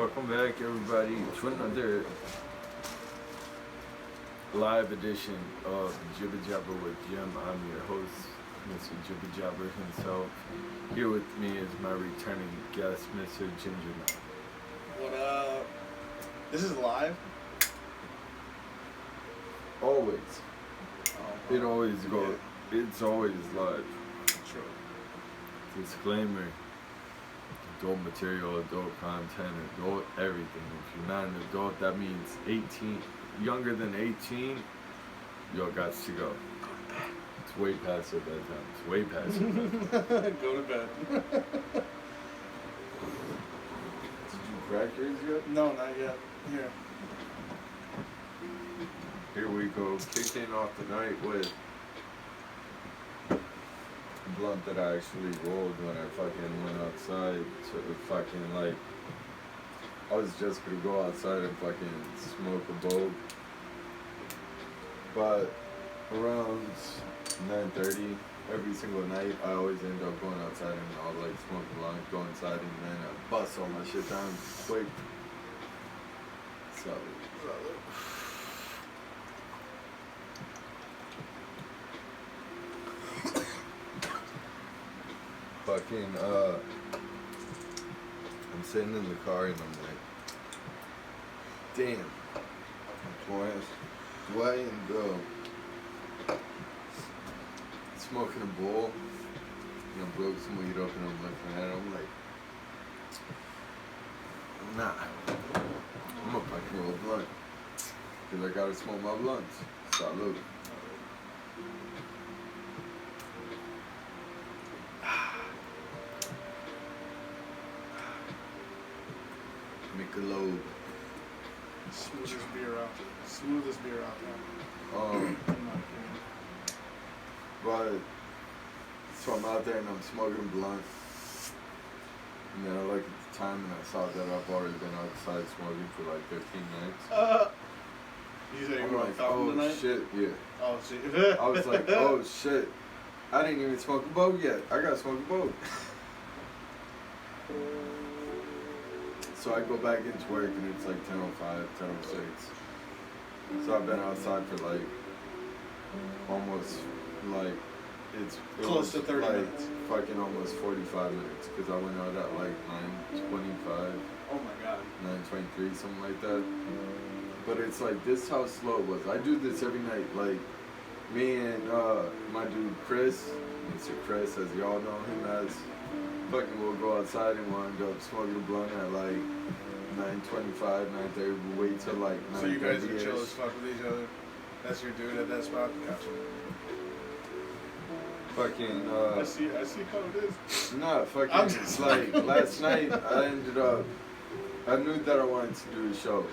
Welcome back, everybody, to another live edition of Jibber with Jim. I'm your host, Mr. Jibber himself. Here with me is my returning guest, Mr. Gingernaut. What up? This is live? Always. Oh, It always goes. It's always live. True. Disclaimer. Adult material, adult content, adult everything. If you're not an adult, that means 18, younger than 18, yo, got to go. It's way past your bedtime. It's way past your bedtime. Go to bed. Did you crack yours yet? No, not yet. Here. Here we go, kicking off the night with a blunt that I actually rolled when I fucking went outside to fucking like, I was just gonna go outside and fucking smoke a bowl. But around 9:30 every single night, I always end up going outside and I'll like smoke a blunt, go inside and then I bust all my shit down quick. So. Fucking, I'm sitting in the car and I'm like, damn, do I end up smoking a bowl? And I broke some weed up and I'm looking at it, I'm like, nah, I'm gonna fucking roll a blunt. Cause I gotta smoke my blunts. Salud. Michelob. Smoothest beer out. Smoothest beer out there. In my opinion. But so I'm out there and I'm smoking a blunt. And then I look at the time and I saw that I've already been outside smoking for like 15 minutes. You say I'm you're like, on oh tonight? shit, yeah. Oh, see. I was like, oh shit. I didn't even smoke a boat yet. I gotta smoke a boat. So I go back into work and it's like 10:05, 10:06. So I've been outside for like almost like it Close to 30 like minutes. Fucking almost 45 minutes because I went out at like 9:25, Oh my god. 9:23, something like that. But it's like this is how slow it was. I do this every night. Like me and my dude Chris, Mr. Chris, as y'all know him as. Fucking we'll go outside and we'll end up smoking a blunt at like 9:25, 9:30. We'll wait till like 9:30. So you guys are chill as fuck with each other? That's your dude at that spot? Gotcha. Fucking, I see how it is. nah, fucking, like, last night I ended up, I knew that I wanted to do a show.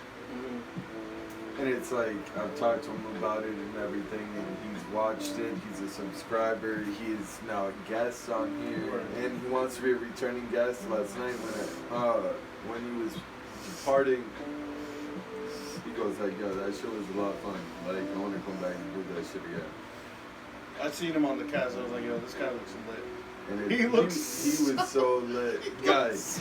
And it's like, I've talked to him about it and everything, and he's watched it, he's a subscriber, he is now a guest on here, and he wants to be a returning guest. Last night when he was departing, he goes like, yo, that shit was a lot of fun, like, I want to come back and do that shit again. I seen him on the cast, I was like, yo, this guy looks lit. And He was so lit. Guys,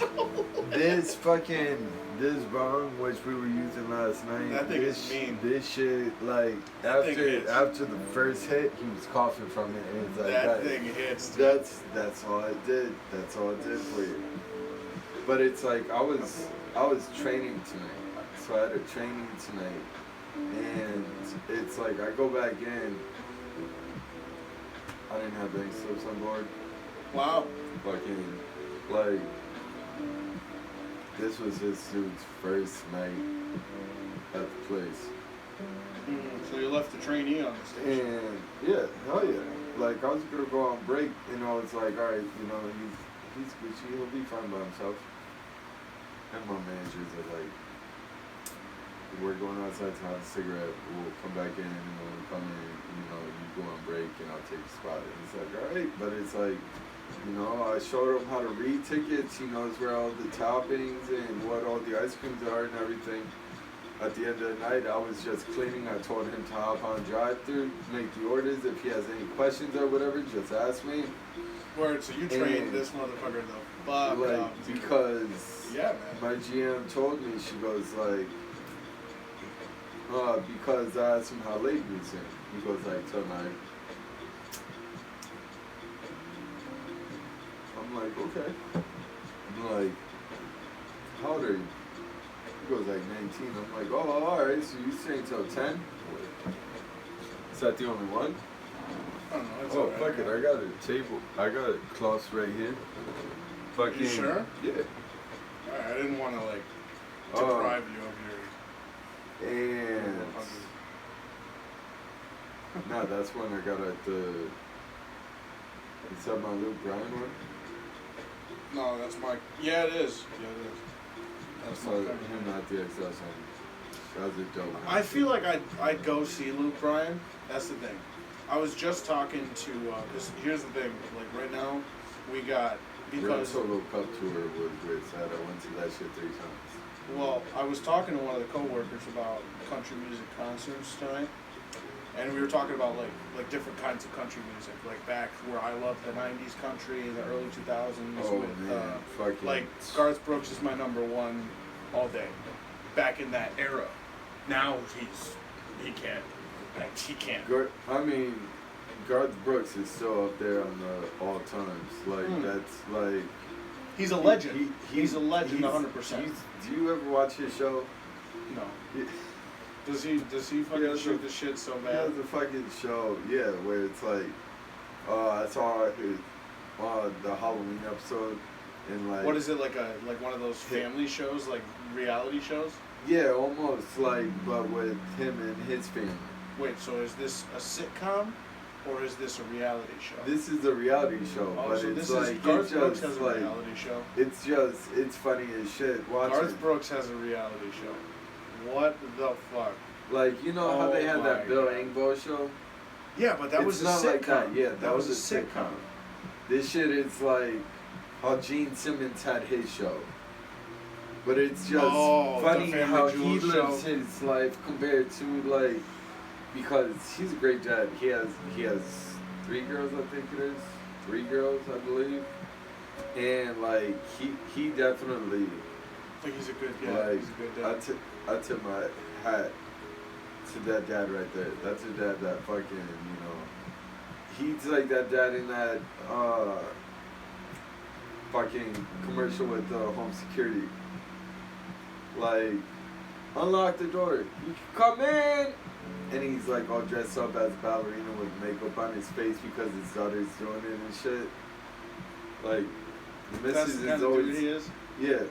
this bong which we were using last night, That thing is mean. This shit, like, after the first hit, he was coughing from it, and it's like, that thing hits, dude. that's all it did. That's all it did for you. But it's like, I was training tonight, so I had a training tonight, and it's like, I go back in, I didn't have any slips on board. Wow. Fucking, like, this was his dude's first night at the place. So you left the trainee on the station. And, yeah, hell yeah. Like, I was gonna go on break, and I was like, alright, you know, he's Gucci, he'll be fine by himself. And my managers are like, we're going outside to have a cigarette, we'll come back in, and when we come in, you know, you go on break, and I'll take a spot. And he's like, alright, but it's like, you know, I showed him how to read tickets. He knows where all the toppings and what all the ice creams are and everything. At the end of the night, I was just cleaning. I told him to hop on drive-thru, make the orders. If he has any questions or whatever, just ask me. Word, so you trained this motherfucker the fuck like, up, dude. because yeah, man. my GM told me, she goes like, because I asked him how late he was in. He goes like, till 9. I'm like, okay. I'm like, how old are you? He goes like 19. I'm like, oh, alright, so you staying till 10? Is that the only one? I don't know. It's Oh, alright, fuck it, man. I got a table. I got a cloth right here. Fucking, You sure? Yeah. Alright, I didn't want to, like, deprive you of your... And... No, that's one I got at the... Is that my Luke Bryan one? No, that's my... Yeah, it is. Yeah, it is. That's I my saw favorite. him at the XL Center. That was a dope one. I feel like I'd go see Luke Bryan. That's the thing. I was just talking to... Cause here's the thing. Like, right now, we got... Red Because... Solo Cup Tour was great. So I went to that shit 3 times. Well, I was talking to one of the coworkers about country music concerts tonight, and we were talking about like different kinds of country music, like back where I loved the '90s country in the early 2000s. Oh, with man. Fucking... like Garth Brooks is my number one all day. Back in that era. Now he can't. I mean, Garth Brooks is still up there on the all times. Like, that's like... He's a legend. He's a legend, 100%. Do you ever watch his show? No. Yeah. Does he fucking shoot the shit so He bad? has a fucking show, yeah, where it's like, I saw his, the Halloween episode, and like... What is it, like one of those family shows, like reality shows? Yeah, almost like, but with him and his family. Wait, so is this a sitcom, or is this a reality show? This is a reality show, Oh, but so it's this like, is Garth Brooks just has a like, reality show. it's funny as shit. Watch Garth it. Brooks has a reality show. What the fuck? Like, you know how they had Oh that my Bill God. Engvall show? Yeah, but that It's was a not sitcom. like that. Yeah, that was a sitcom. This shit is like how Gene Simmons had his show. But it's just Oh, the funny Family how he Jewels lives show. his life compared to like, because he's a great dad. He has 3 girls, I think it is. 3 girls, I believe. And like he definitely, Like he's a good guy. like, He's a good dad. I tip my hat to that dad right there. That's a dad that fucking, you know, he's like that dad in that fucking commercial with home security. Like, unlock the door. You can come in. And he's like all dressed up as a ballerina with makeup on his face because his daughter's doing it and shit. Like, the That's missus the kind is of always, dude he is. yeah.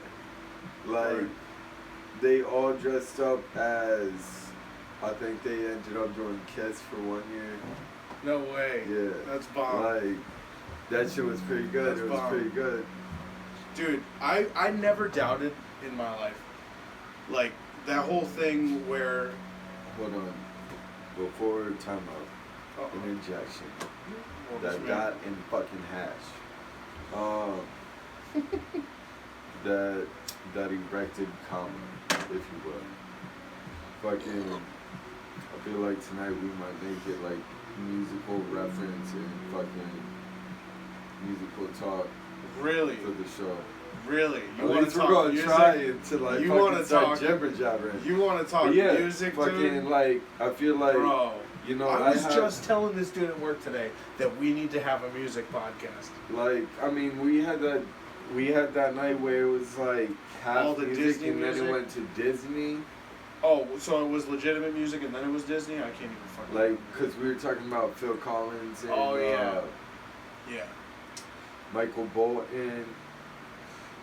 Like, Right. they all dressed up as, I think they ended up doing Kiss for 1 year. No way. Yeah. That's bomb. Like, that shit was pretty good. That's It was bomb. pretty good. Dude, I never doubted in my life, like, that whole thing where... Hold on. Before timeout, Uh-oh. an injection. Well, That this man- dot and fucking hash. That erected comma, if you will. Fucking, I feel like tonight we might make it like musical reference and fucking musical talk Really? for the show. Really? You At want least to we're talk gonna music? try it to like You fucking wanna start talk- jibber jabbering. You want to talk But yeah, music, fucking dude? like, I feel like, Bro, you know, I was have, just telling this dude at work today that we need to have a music podcast. like, I mean, we had that night where it was like half All the music Disney and music? then it went to Disney. Oh, so it was legitimate music and then it was Disney? I can't even fucking Like, remember. because we were talking about Phil Collins and Oh, yeah. Yeah. Michael Bolton,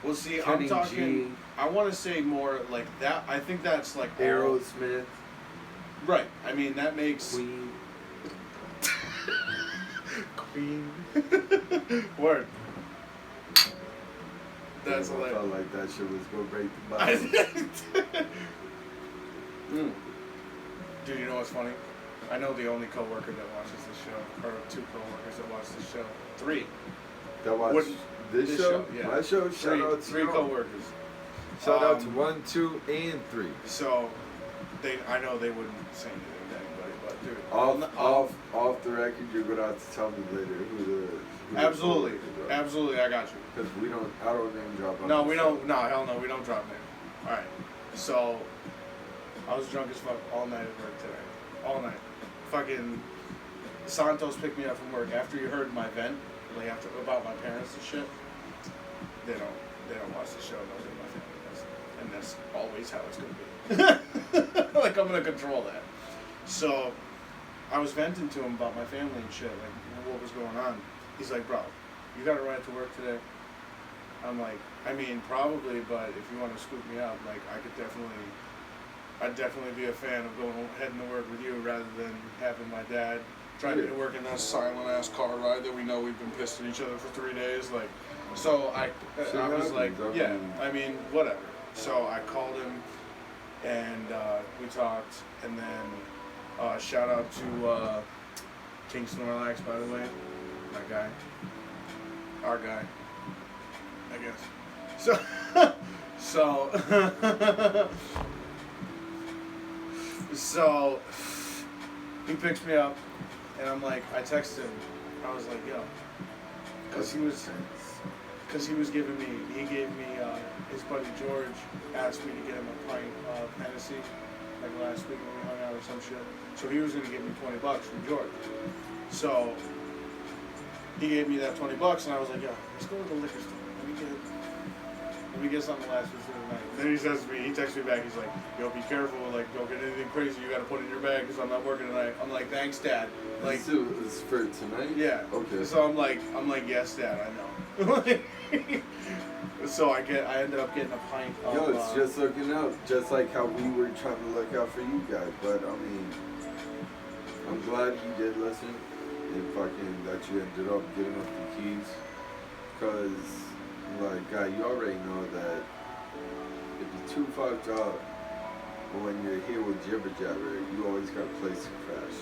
Well, see, Kenny I'm talking... G, I want to say more like that. I think that's like... all- Aerosmith, Right. I mean, that makes... Queen. Queen. Word. That's I hilarious. felt like that shit was gonna break the body. Dude, you know what's funny? I know the only coworker that watches this show, or 2 coworkers that watch this show. 3. That watch Wouldn't- this show? yeah. My show? Shout out to 3 y'all. coworkers. Shout out to 1, 2, and 3. So, I know they wouldn't say anything to anybody, but dude. Off the record, you're gonna have to tell me later who Absolutely, absolutely, I got you. Because I don't name drop on No, this we show. don't. No, hell no, we don't drop name. All right. So, I was drunk as fuck all night at work today. All night. Fucking Santos picked me up from work after you heard my vent, like after about my parents and shit. They don't watch the show. Nobody in my family does, and that's always how it's gonna be. Like I'm gonna control that. So, I was venting to him about my family and shit, like what was going on. He's like, bro, you gotta ride to work today. I'm like, I mean, probably, but if you want to scoop me up, like, I'd definitely be a fan of heading to work with you rather than having my dad driving to work in that silent ass car ride that we know we've been pissed at each other for 3 days. Like, so I was like, yeah, I mean, whatever. So I called him and we talked, and then shout out to King Snorlax, by the way, my guy, our guy. I guess. So he picks me up, and I'm like, I texted him. I was like, yo, because he gave me his buddy George asked me to get him a pint of Hennessy, like last week when we hung out or some shit. So he was gonna give me $20 from George. So he gave me that $20, and I was like, yo, let's go to the liquor store. Let me get something to last me through the night. Then he says to me, he texts me back, he's like, yo, be careful, like, don't get anything crazy you gotta put in your bag, because I'm not working tonight. I'm like, thanks, Dad. Like, so it's for tonight? Yeah. Okay. So I'm like, yes, Dad, I know. So I ended up getting a pint of... Yo, it's just looking out, just like how we were trying to look out for you guys, but I mean, I'm glad you did listen, and that you ended up giving up the keys, because... Like, guy, you already know that if you're too fucked up, when you're here with Jibber, you always got a place to crash.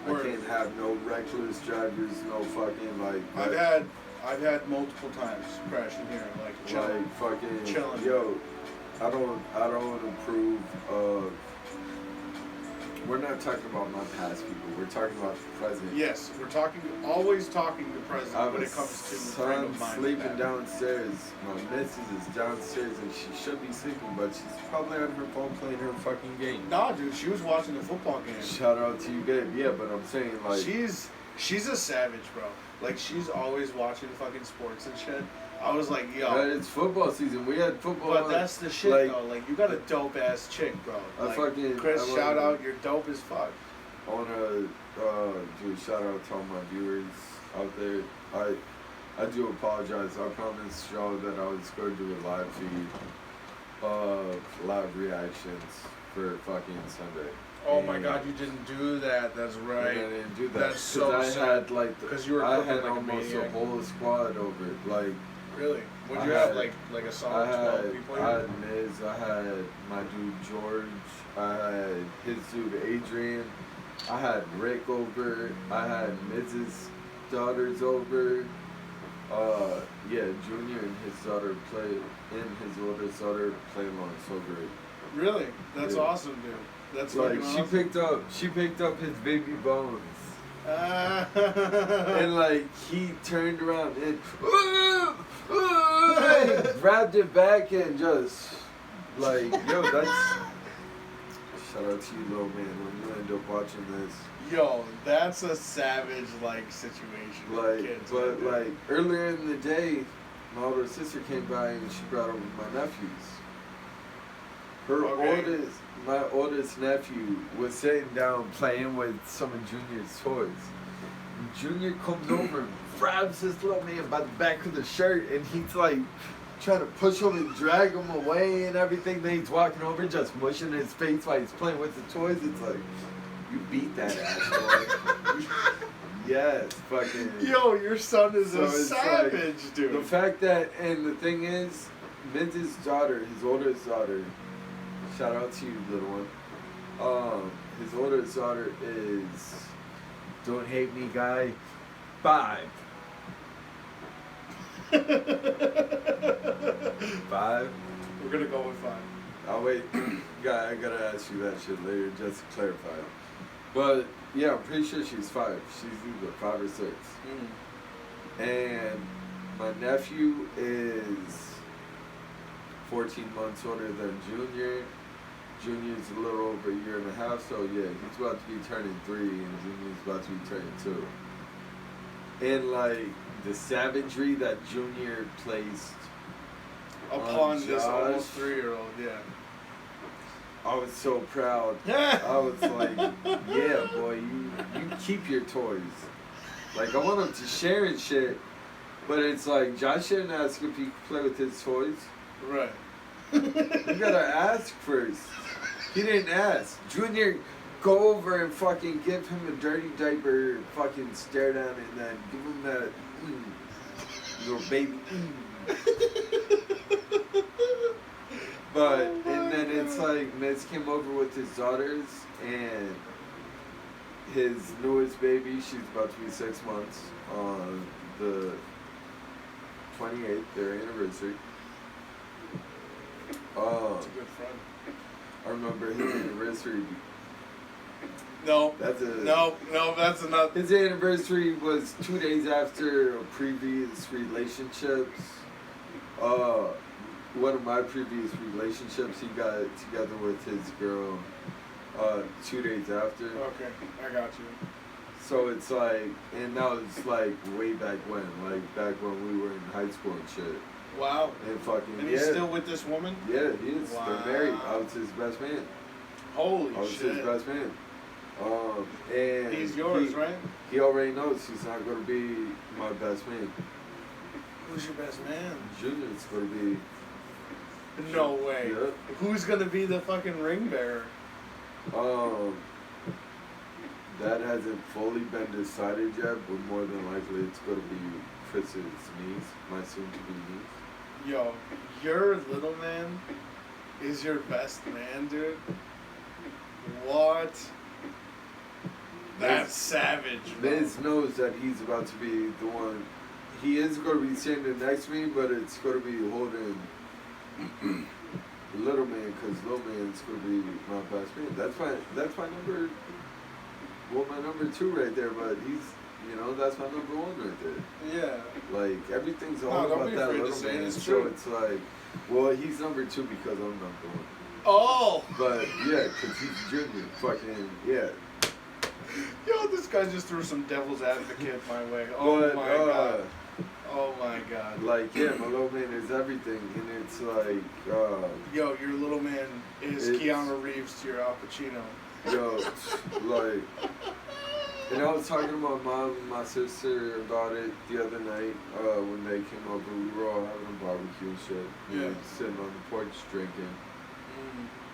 I can't have no reckless drivers, no fucking, like... I've had multiple times crashing here, like, chilling. Like, fucking... Chilling. Yo, I don't approve of... We're not talking about my past people. We're talking about the present. Yes, we're always talking the present when it comes to frame of mind. Sleeping downstairs. My missus is downstairs and she should be sleeping, but she's probably on her phone playing her fucking game. Nah, dude, she was watching the football game. Shout out to you, babe. Yeah, but I'm saying, like... She's a savage, bro. Like, she's always watching fucking sports and shit. I was like, yo. It's football season. We had football. But that's the shit, like, though. Like, you got a dope ass chick, bro. Like, Chris, shout out. You're dope as fuck. I want to do a shout out to all my viewers out there. I do apologize. I promised y'all that I was going to do a live feed of live reactions for fucking Sunday. Oh my God, you didn't do that. That's right. I didn't do that. That's so sad. Because you were I had like almost a whole squad over it. Like, really? Would you have like a solid 12 people? I had Miz, I had my dude George, I had his dude Adrian, I had Rick over, I had Miz's daughters over. Yeah, Junior and his daughter his oldest daughter play along so great. Really? That's awesome, dude. That's like awesome. she picked up his baby bones. And like he turned around and grabbed it back and just like, yo, that's shout out to you, little man, when you end up watching this. Yo, that's a savage like situation. Like, kids, but like earlier in the day, my older sister came by and she brought over my nephews. My oldest nephew was sitting down playing with some of Junior's toys. And Junior comes over and grabs this little man by the back of the shirt, and he's like trying to push him and drag him away and everything. Then he's walking over, just mushing his face while he's playing with the toys. It's like, you beat that ass, boy. Yes, fucking. Yo, your son is a savage, like, dude. The fact that, and the thing is, Mint's daughter, his oldest daughter, shout out to you, little one. His oldest daughter is, don't hate me, guy, 5. 5? We're gonna go with 5. I'll wait. I gotta ask you that shit later just to clarify. But yeah, I'm pretty sure she's 5. She's either 5 or 6. And my nephew is 14 months older than Junior. Junior's a little over a year and a half, so yeah, he's about to be turning 3, and Junior's about to be turning 2. And like the savagery that Junior placed upon this Josh, almost 3-year-old, yeah. I was so proud. I was like, yeah, boy, you keep your toys. Like, I want him to share and shit, but it's like, Josh didn't ask if he could play with his toys. Right. You gotta ask first. He didn't ask. Junior, go over and fucking give him a dirty diaper, fucking stare down, and then give him that, little baby, But, and then it's like, Miz came over with his daughters, and his newest baby, she's about to be 6 months, on the 28th, their anniversary. That's a good friend. I remember his anniversary. No. That's enough. His anniversary was 2 days after previous relationships. One of my previous relationships, he got together with his girl 2 days after. Okay, I got you. So it's like, and that was like way back when, like back when we were in high school and shit. Wow. And fucking, and he's still with this woman? Yeah, he is. Wow. They're married. I was his best man. Holy shit. I was his best man. And he's yours, right? He already knows he's not going to be my best man. Who's your best man? Junior's going to be. No way. Yep. Who's going to be the fucking ring bearer? That hasn't fully been decided yet, but more than likely it's going to be Chris's niece, my soon-to-be niece. Yo, your little man is your best man, dude. What? That's savage, bro. Miz knows that he's about to be the one. He is going to be standing next to me, but it's going to be holding little man, because little man's going to be my best man. That's my number. Well, my number 2 right there, but he's, that's my number 1 right there. Yeah. Like, everything's all about that little man. It's so true. It's like, well, he's number 2 because I'm number 1. Oh! But, yeah, because he's junior. Fucking, yeah. Yo, this guy just threw some devil's advocate my way. Oh, my God. Oh, my God. Like, yeah, my little man is everything. And it's like, yo, your little man is Keanu Reeves to your Al Pacino. Yo, like, and I was talking to my mom and my sister about it the other night when they came over. We were all having a barbecue and shit. Yeah. Sitting on the porch drinking.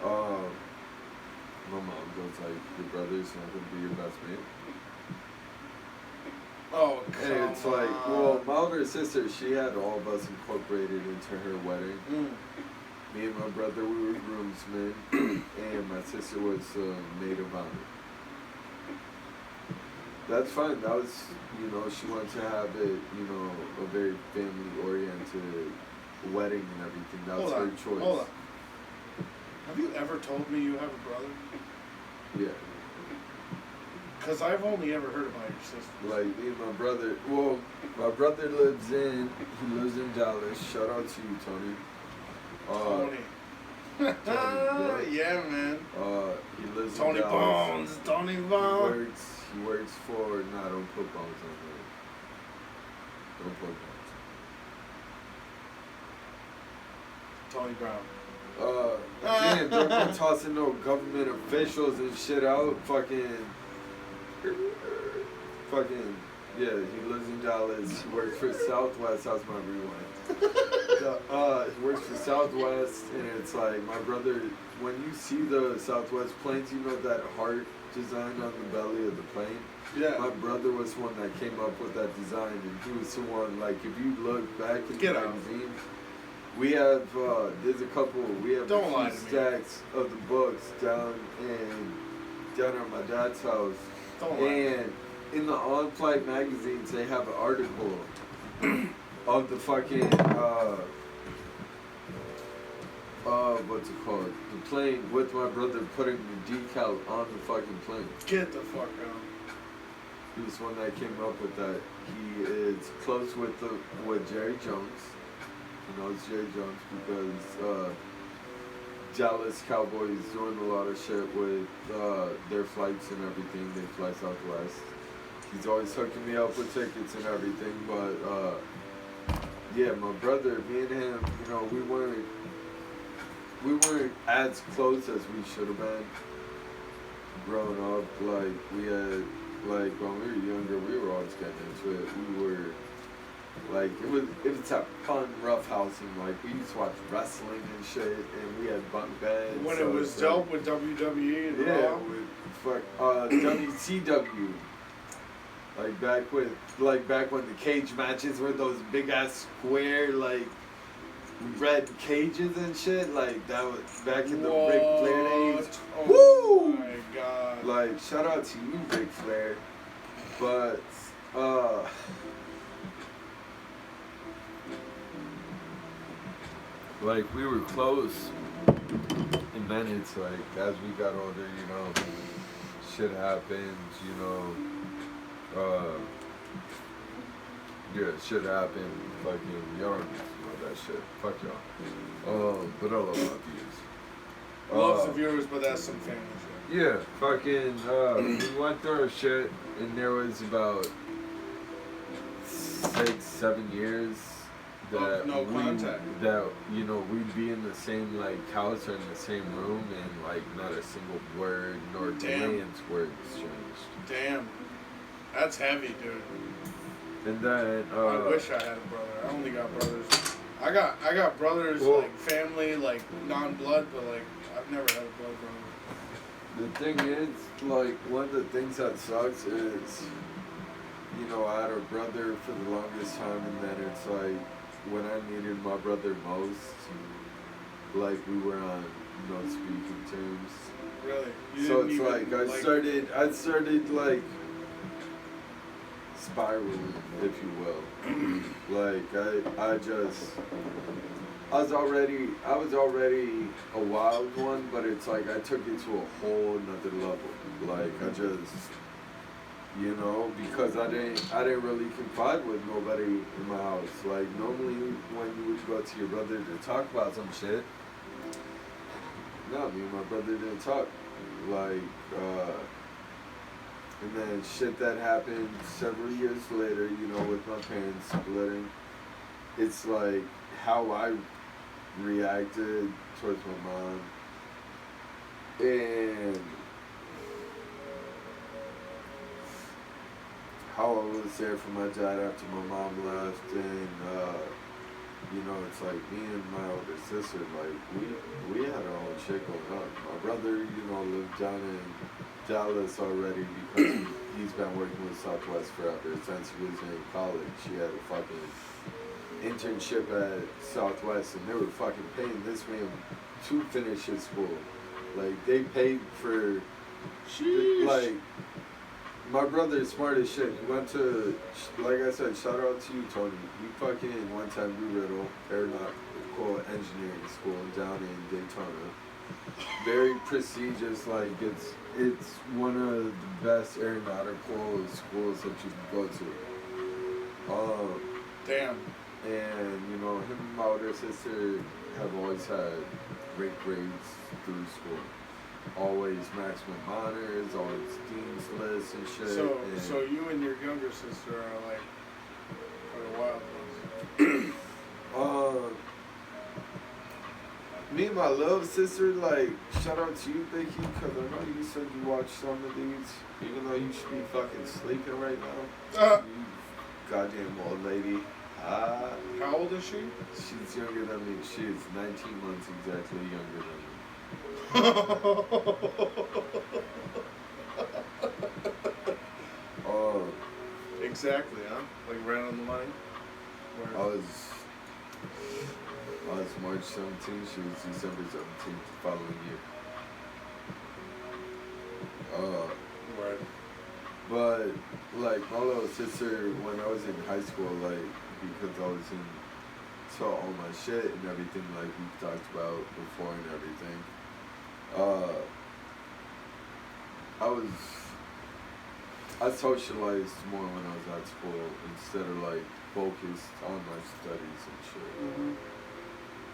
My mom goes like, your brother's not going to be your best man. Oh, come And it's like, well, my older sister, she had all of us incorporated into her wedding. Me and my brother, we were groomsmen, and my sister was maid of honor. That's fine. That was, she wanted to have it, a very family-oriented wedding and everything. That was her choice. Hold on. Have you ever told me you have a brother? Yeah. Because I've only ever heard about your sister. Like, me and my brother, well, my brother lives in Dallas. Shout out to you, Tony. Tony. Yeah, man. He lives Tony in Dallas. Bones. Tony Bones. He works for. Nah, don't put bones on there. Don't put bones. Tony Brown. Damn, don't go tossing no government officials and shit out. Fucking, yeah, he lives in Dallas. He works for Southwest. That's my rewind. He works for Southwest, and it's like, my brother, when you see the Southwest planes, you know that heart design on the belly of the plane? Yeah. My brother was one that came up with that design, and he was the one, like, if you look back in the magazine, we have, we have Don't a lie few to me. stacks of the books down at my dad's house. Don't lie. And in the on-flight magazines, they have an article of the fucking, what's it called? The plane with my brother putting the decal on the fucking plane. Get the fuck out. He was one that came up with that. He is close with Jerry Jones. He knows Jerry Jones because Dallas Cowboys doing a lot of shit with their flights and everything. They fly Southwest. He's always hooking me up with tickets and everything. But yeah, my brother, me and him, you know, we weren't as close as we should have been growing up. Like we had, like when we were younger, we were always getting into it. We were like it was a fun roughhousing. Like we used to watch wrestling and shit, and we had bunk beds. When it was dope with WWE and yeah, with WCW. Like back when the cage matches were those big ass square like red cages and shit. Like that was back in the Ric Flair days. Oh Woo! my god! Like shout out to you, Ric Flair. But like we were close, and then it's like as we got older, you know, shit happens, you know. Yeah, shit happened. Fucking y'all don't need to know that shit. Fuck y'all. But I love my views. Loves the viewers, but that's some family shit. Yeah, fucking. We went through our shit, and there was about 6-7 years that no contact. That you know we'd be in the same like house or in the same room, and like not a single word nor glance were exchanged. Damn. That's heavy, dude. And then I wish I had a brother. I only got brothers. I got brothers like family, like non-blood, but like I've never had a blood brother. The thing is, like one of the things that sucks is, you know, I had a brother for the longest time, and then it's like when I needed my brother most, like we were on no speaking terms. Really? So it's like I started like spiraling, if you will. Like I was already a wild one, but it's like I took it to a whole nother level. Like I just, you know, because I didn't really confide with nobody in my house. Like normally when you would go to your brother to talk about some shit, no, me and my brother didn't talk. Like and then shit that happened several years later, you know, with my parents splitting, it's like how I reacted towards my mom. And how I was there for my dad after my mom left, and you know, it's like me and my older sister, like we had our own shit going on. My brother, you know, lived down in Dallas already because he's been working with Southwest forever since he was in college. He had a fucking internship at Southwest, and they were fucking paying this man to finish his school. Like they paid for, like. My brother is smart as shit. He went to, like I said, shout out to you, Tony. He fucking one time Riddle Aeronautical Engineering School down in Daytona. Very prestigious. Like it's one of the best aeronautical schools that you can go to. Damn. And you know, him and my older sister have always had great grades through school. Always maximum honors, always dean's lists and shit. So you and your younger sister are like wild ones. Me and my little sister, like, shout out to you, Vicky, because I know you said you watched some of these, even though you should be fucking sleeping right now. You goddamn old lady. How old is she? She's younger than me. She is 19 months exactly younger than me. Exactly, huh? Like right on the money. I was March 17th. She was December 17th the following year. Right. But like my little sister, when I was in high school, like because I was in so all my shit and everything, like we talked about before and everything. I socialized more when I was at school instead of like focused on my studies and shit. Mm-hmm.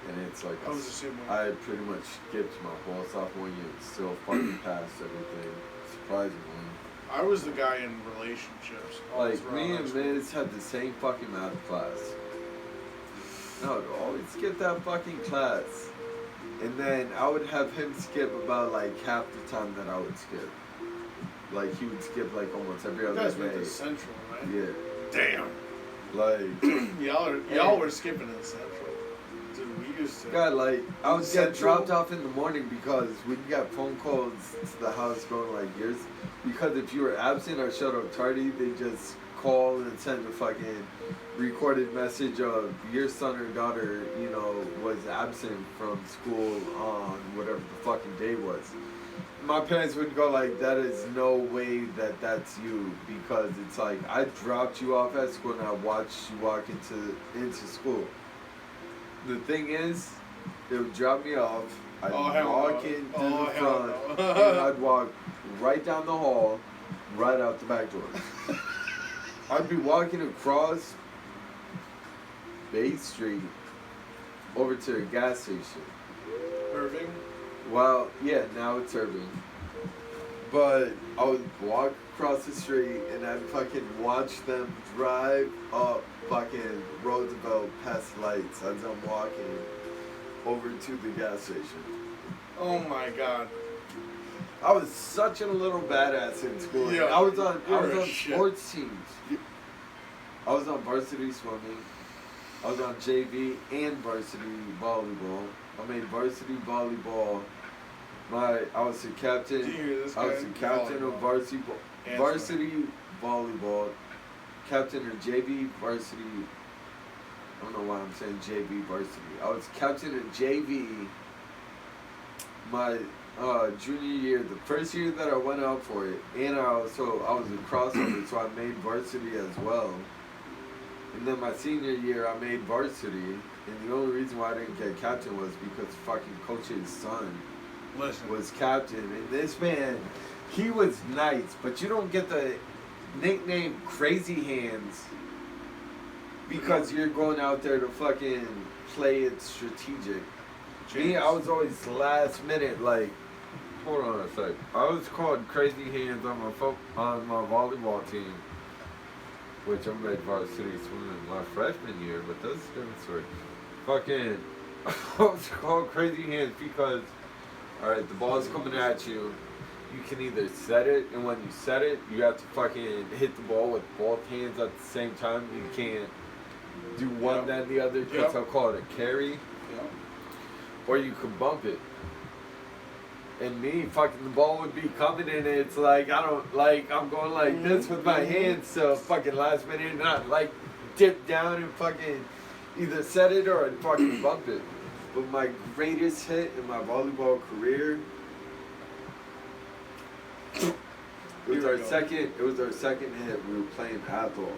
And it's like I was the same way. I pretty much skipped my whole sophomore year and still fucking passed everything, surprisingly. I was the guy in relationships. Like, me and Miz had the same fucking math class. I would always skip that fucking class. And then I would have him skip about like half the time that I would skip. Like, he would skip like almost every other You guys day. went to Central, right? Yeah. Damn. Like, y'all were skipping in Central. Dude, we used to. God, like, I would get Central. dropped off in the morning because we got phone calls to the house going like years. Because if you were absent or showed up tardy, they just call and send a fucking recorded message of your son or daughter, you know, was absent from school on whatever the fucking day was. My parents would go like, that is no way that that's you, because it's like, I dropped you off at school and I watched you walk into school. The thing is, they would drop me off, I'd walk in through the front, and I'd walk right down the hall, right out the back door. I'd be walking across Bay Street over to a gas station. Irving? Well, yeah, now it's Irving. But I would walk across the street and I'd fucking watch them drive up fucking Roosevelt past lights as I'm walking over to the gas station. Oh my god. I was such a little badass in school. Yeah, I was on shit. sports teams. I was on varsity swimming. I was on JV and varsity volleyball. I made varsity volleyball. I was the captain. I was the captain of varsity volleyball. Captain of JV varsity. I don't know why I'm saying JV varsity. I was captain of JV. My junior year, the first year that I went out for it, and I was a crossover, so I made varsity as well. And then my senior year, I made varsity, and the only reason why I didn't get captain was because fucking coach's son was captain. And this man, he was nice, but you don't get the nickname Crazy Hands because you're going out there to fucking play it strategic. Me, I was always last minute, like, hold on a sec. I was called Crazy Hands on my volleyball team, which I made varsity swimming my freshman year, but that's a different story. Fucking, I was called Crazy Hands because, alright, the ball's coming at you. You can either set it, and when you set it, you have to fucking hit the ball with both hands at the same time. You can't do one then the other, because I'll call it a carry. Or you can bump it. And me, fucking the ball would be coming and it's like, I'm going like this with my hands, so fucking last minute, and I like dip down and fucking either set it or I'd fucking bump it. But my greatest hit in my volleyball career, it was our second hit. We were playing Athol,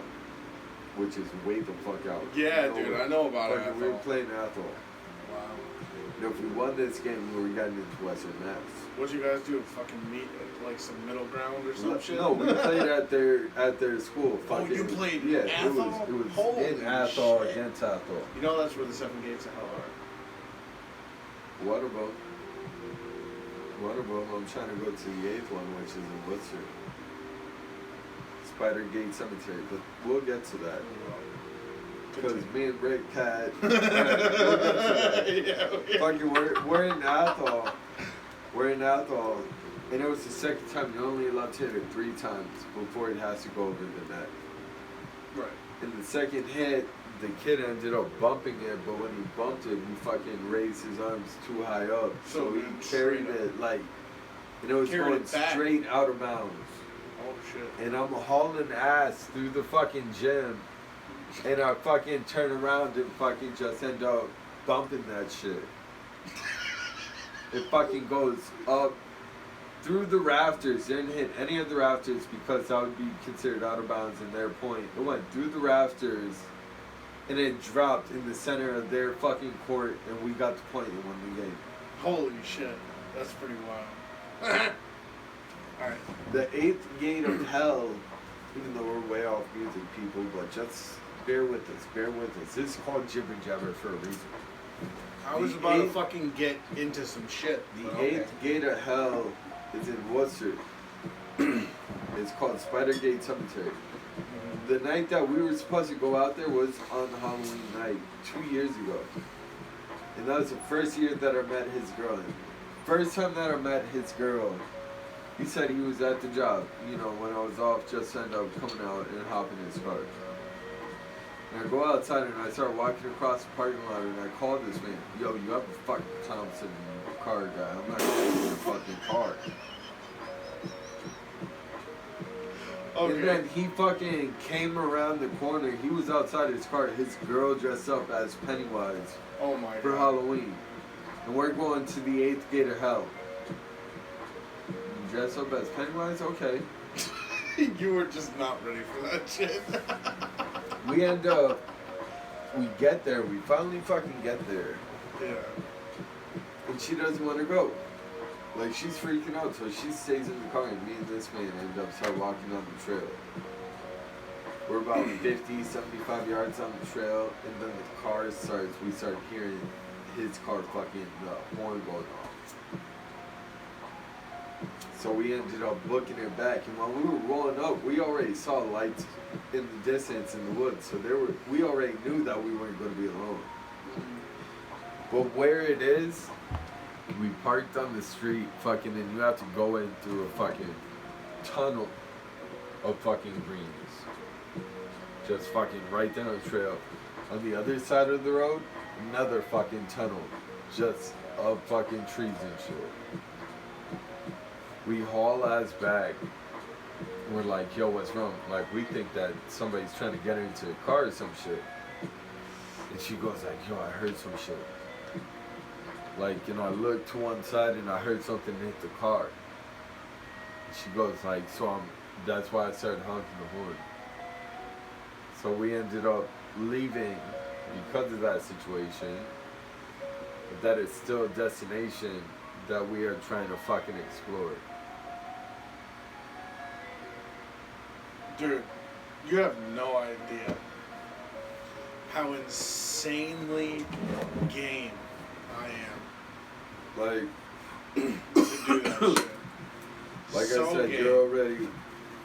which is way the fuck out. Yeah, dude, I know about it. We were playing Athol. Wow. And if we won this game, we were getting into Western Mass. What'd you guys do? Fucking meet at like some middle ground or some shit? No, we played at their school. Oh, you played in yeah, Athol? It was Holy in Athol shit. against Athol. You know that's where the 7 gates of hell are. Waterboat. I'm trying to go to the 8th one, which is in Worcester. Spider Gate Cemetery, but we'll get to that. Because me and Rick had... Fucking, we're in Athol. We're in Athol. And it was the second time. You're only allowed to hit it 3 times before it has to go over the net. Right. And the second hit, the kid ended up bumping it, but when he bumped it, he fucking raised his arms too high up. So he carried it like... And it was going straight out of bounds. Oh shit. And I'm hauling ass through the fucking gym. And I fucking turn around and fucking just end up bumping that shit. It fucking goes up through the rafters. Didn't hit any of the rafters because that would be considered out of bounds in their point. It went through the rafters and it dropped in the center of their fucking court, and we got the point and won the game. Holy shit. That's pretty wild. Alright. The eighth gate of hell, even though we're way off music, people, but just bear with us, bear with us. This is called Jibber for a reason. I was about to fucking get into some shit. The eighth gate of hell is in Worcester. It's called Spider Gate Cemetery. The night that we were supposed to go out there was on Halloween night 2 years ago. And that was the first year that I met his girl. First time that I met his girl, he said he was at the job, you know, when I was off, just ended up coming out and hopping in his car. And I go outside and I start walking across the parking lot and I call this man, yo, you have a fucking Thompson car guy. I'm not getting in your fucking car. Okay. And then he fucking came around the corner. He was outside his car. His girl dressed up as Pennywise. Oh my for God. Halloween. And we're going to the eighth gate of hell. You dress up as Pennywise? Okay. You were just not ready for that shit. We end up, we get there. We finally fucking get there. Yeah. And she doesn't want to go. Like, she's freaking out, so she stays in the car, and me and this man end up start walking on the trail. We're about 50, 75 yards on the trail, and then the car starts, we start hearing his car fucking, the horn going off. So we ended up looking it back, and when we were rolling up, we already saw lights in the distance in the woods, so we already knew that we weren't going to be alone. But where it is, we parked on the street, fucking, and you have to go in through a fucking tunnel of fucking greens. Just fucking right down the trail. On the other side of the road, another fucking tunnel. Just of fucking trees and shit. We haul ass back. We're like, yo, what's wrong? Like, we think that somebody's trying to get into the car or some shit. And she goes like, yo, I heard some shit. Like, you know, I looked to one side and I heard something hit the car. She goes like, so that's why I started honking the horn. So we ended up leaving because of that situation. But that is still a destination that we are trying to fucking explore. Dude, you have no idea how insanely game I am. Like, To do that shit. like So I said, game.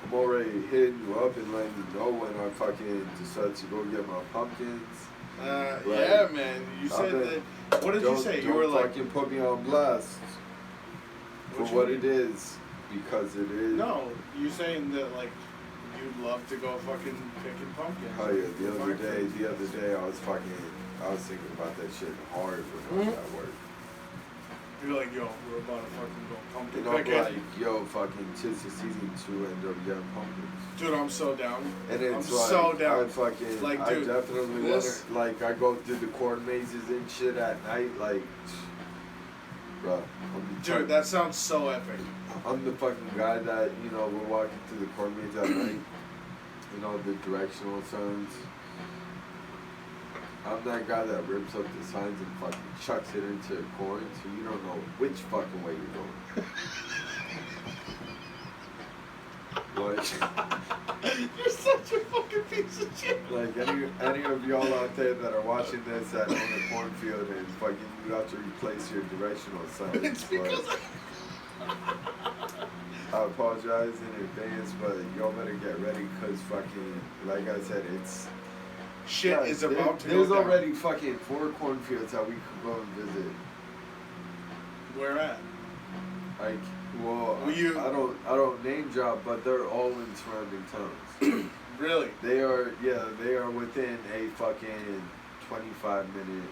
I'm already hitting you up and letting you know when I fucking decide to go get my pumpkins. Yeah, man. You said that. What did you say? You were like, fucking put me on blast for what it is, because it is. no, you saying that like you'd love to go fucking picking pumpkins. Oh yeah, the other day I was thinking about that shit hard when I was at work. You're like, yo, we're about to fucking go pumpkin And I'm picking. like, yo, fucking, 'tis the season to end up getting pumpkins. Dude, I'm so down. And it's I'm like, so down. I Dude, definitely this- want to, like, I go through the corn mazes and shit at night, like, bro. Dude, that sounds so epic. I'm the fucking guy that, you know, we're walking through the corn maze at night, you know, the directional signs. I'm that guy that rips up the signs and fucking chucks it into corn, so you don't know which fucking way you're going. Like, You're such a fucking piece of shit. like any of y'all out there that are watching this that own a cornfield and fucking you have to replace your directional signs. It's because I apologize in advance, but y'all better get ready, cause fucking, like I said, it's shit is about to go There's down. already fucking 4 cornfields that we could go and visit. Where at? Like, well, Will I don't name drop, but they're all in surrounding towns. Really? They are within a fucking 25-minute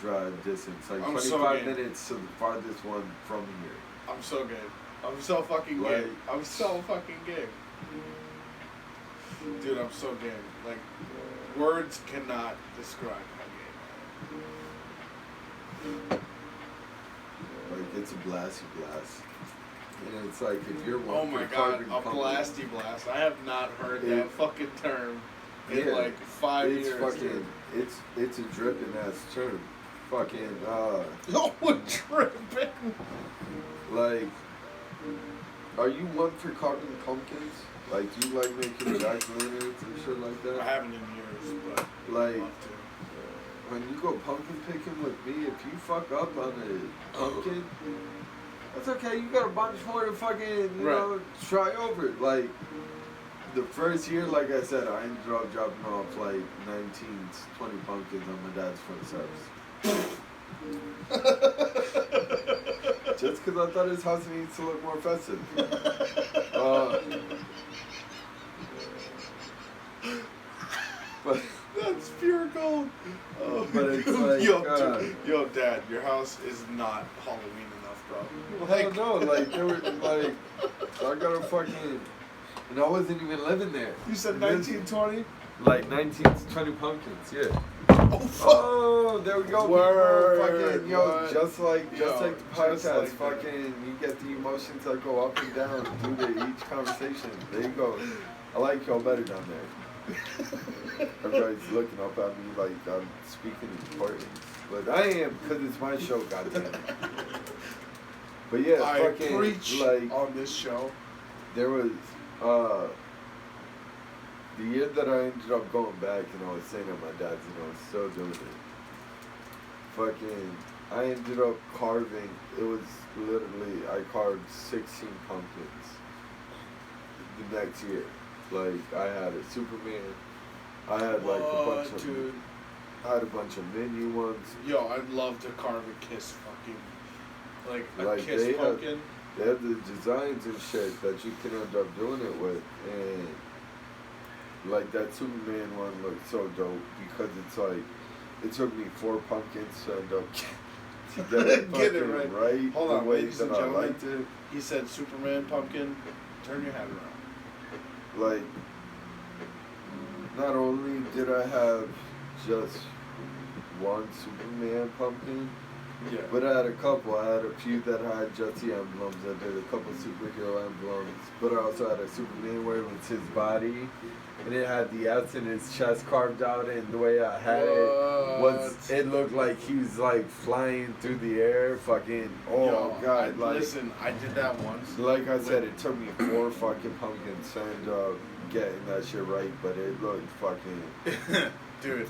drive distance. Like, I'm 25 so game. minutes to the farthest one from here. I'm so game. I'm so fucking Like- game. I'm so fucking game. Dude, I'm so game. Like, words cannot describe how game I am. Like, it's a blasty blast. And it's like, if you're Oh one my for god, carbon a pumpkin, blasty blast. I have not heard that fucking term in yeah, like 5 it's years. fucking, it's a dripping ass term. Fucking, Oh, tripping. like, Are you one for carving pumpkins? Like, do you like making jack-o'-lanterns and shit like I that? haven't in years, but Like, I'd love to. when you go pumpkin picking with me, if you fuck up on a pumpkin, that's okay. You got a bunch more to fucking, you know, try over. Like, the first year, like I said, I ended up dropping off like 19, 20 pumpkins on my dad's front steps. Just because I thought his house needs to look more festive. But That's pure gold. but it's like, yo, Dad, your house is not Halloween enough, bro. hell no, like, there were, like, I got a fucking, and I wasn't even living there. You said 1920? Like 19 to 20 pumpkins, yeah. Oh, fuck. Oh, there we go. Word, Fucking, yo, what? just like the Just podcast, like fucking, you get the emotions that go up and down due to each conversation. There you go. I like y'all better down there. Everybody's looking up at me like I'm speaking importance. But I am, because it's my show, goddamn. But yeah, I fucking, preach like, on this show. there was, the year that I ended up going back, you know, I was saying at my dad's, you know, still doing it. Fucking, I ended up carving, it was literally, I carved 16 pumpkins the next year. Like, I had a Superman, I had like a bunch of, dude. I had a bunch of mini ones. Yo, I'd love to carve a Kiss fucking, like a Like, Kiss they pumpkin. They have the designs and shit that you can end up doing it with, and like that Superman one looked so dope because it's like, it took me 4 pumpkins to end up to get it Get it fucking right. Hold the on, way ladies that and I gentlemen. liked it. He said Superman pumpkin. Turn your hat around. Like, not only did I have just one Superman pumpkin, Yeah. but I had a couple. I had a few that had just the emblems. I did a couple superhero emblems, but I also had a Superman where it was his body, and it had the S in his chest carved out, and the way I had it was, it looked like he was like flying through the air, fucking, oh Yo, god, like, listen, I did that once. like I said, it took me 4 fucking pumpkins to end up getting that shit right, but it looked fucking, Dude,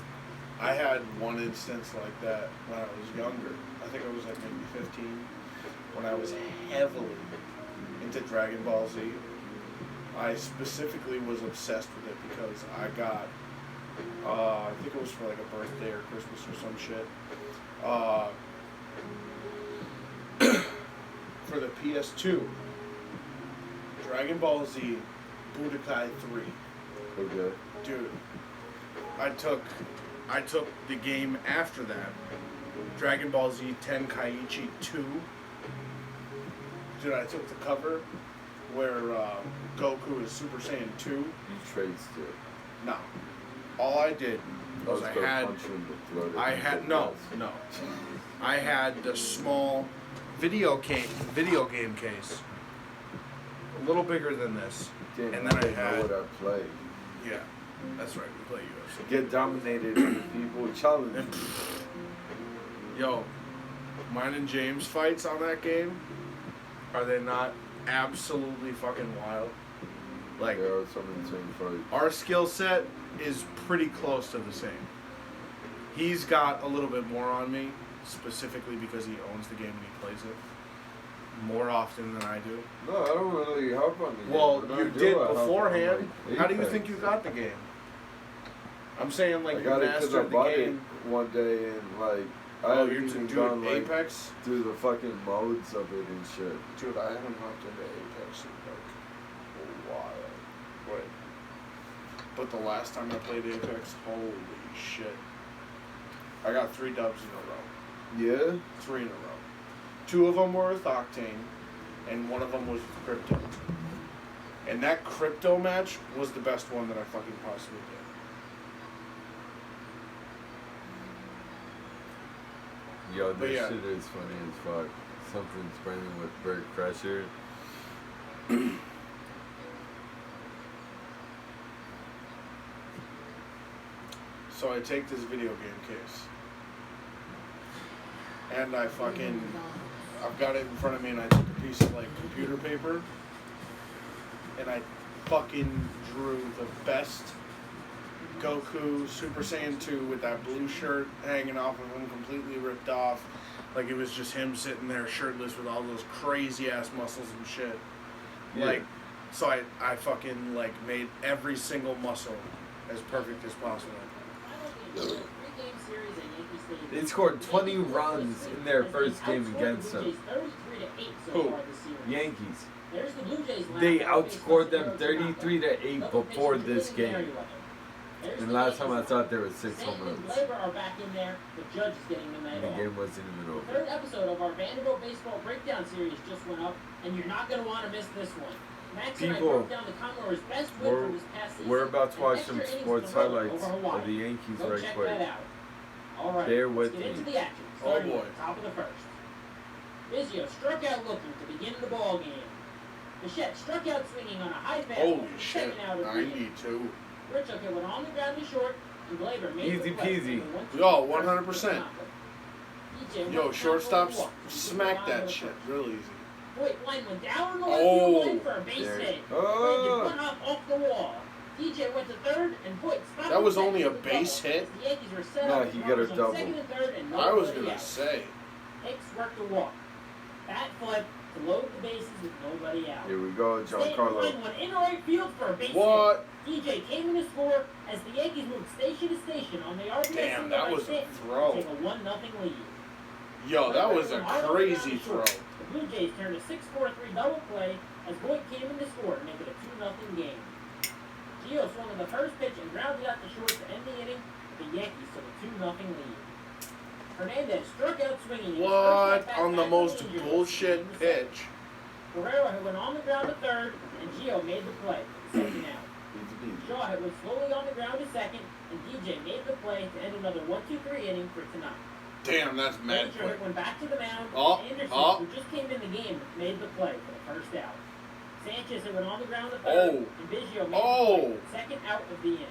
I had one instance like that when I was younger. I think I was like maybe 15, when I was heavily into Dragon Ball Z. I specifically was obsessed with it because I got, I think it was for like a birthday or Christmas or some shit, for the PS2, Dragon Ball Z Budokai 3. okay. Dude, I took the game after that, Dragon Ball Z Tenkaichi 2. Dude, I took the cover where Goku is Super Saiyan 2. You traced it. No. All I did was I had the small video game case, a little bigger than this, Damn, and then I know had, what I play. yeah, that's right, we play UFC. Get dominated in the people challenge. And, yo, mine and James fights on that game, are they not absolutely fucking wild? Like, There are some insane fights. our skill set is pretty close to the same. He's got a little bit more on me, specifically because he owns the game and he plays it more often than I do. No, I don't really help on the game. Well, When I you do, did I help on, beforehand. like, How do you Apex. think you got the game? I'm saying, like, I you got it because I mastered the bought game. it one day and like I Oh, haven't you're even doing gone like Apex? through the fucking modes of it and shit. Dude, I haven't hopped into Apex in like a while. Wait. But the last time I played Apex, holy shit. I got 3 dubs in a row. Yeah? 3 in a row. 2 of them were with Octane, and 1 of them was with Crypto. And that Crypto match was the best one that I fucking possibly did. Yo, But this yeah. shit is funny as fuck. Something's burning with Bert Crusher. So I take this video game case, and I've got it in front of me, and I took a piece of like computer paper, and I fucking drew the best Goku Super Saiyan 2 with that blue shirt hanging off of him, completely ripped off. Like, it was just him sitting there shirtless with all those crazy ass muscles and shit. Yeah. Like, so I fucking, like, made every single muscle as perfect as possible. They scored 20 runs in their first game against them. Who? Yankees. They outscored them 33-8 before this game. And last time I thought there was 6 home runs. The game wasn't even over. third episode of our Vanderbilt baseball breakdown series just went up, and you're not going to want to miss this one. Max and I broke down the Commodore's best win from this past season. We're about to watch some extra sports innings to Hawaii highlights over Hawaii. of the Yankees Go right check quick. that out. All right, Bear let's with get into me. the action. Oh, Starting boy. at the top of the first. Vizio struck out looking to begin the ball game. Bichette struck out swinging on a high fastball. Holy for the shit, second out of the inning. 92. Richard went on the ground to short, and Glaber made Easy the play peasy. for the 1-2 Yo, first 100%. DJ Yo, went shortstops, down for a walk. smack that shit real easy. Wait, line went down the left field line for a base There. hit. Oh. Went up off the wall. DJ went to third, and Voigt stopped. That was second only a with base double. hit? The Yankees were set No, up he with got a runners on double. second and third, and I was nobody gonna out. say. Hicks worked the walk. Bat flip to load the bases with nobody out. Here we go, Stanton Giancarlo. line went in right field for a base What? hit. DJ came in to score as the Yankees moved station to station on the RBI Damn, single that by was a Stanton throw. to take a 1-0 lead. Yo, that was a crazy throw. The Blue Jays turned a 6-4-3 double play as Voigt came in to score to make it a 2-0 game. Gio swung on the first pitch and grounded out to short to end the inning. The Yankees took a 2-0 lead. Hernandez struck out swinging. in his first What? at-bat On the back most to the Angels bullshit in the pitch. seventh. Guerrero had went on the ground to third, and Gio made the play for the second out. Easy peasy. Shaw had went slowly on the ground to second, and DJ made the play to end another 1-2-3 inning for tonight. Damn, that's mad Major quick. went back to the mound. Oh, Anderson, oh. who just came in the game, made the play for the first out. Sanchez had went on the ground to third, Oh. and Biggio made Oh. the play for the second out of the inning.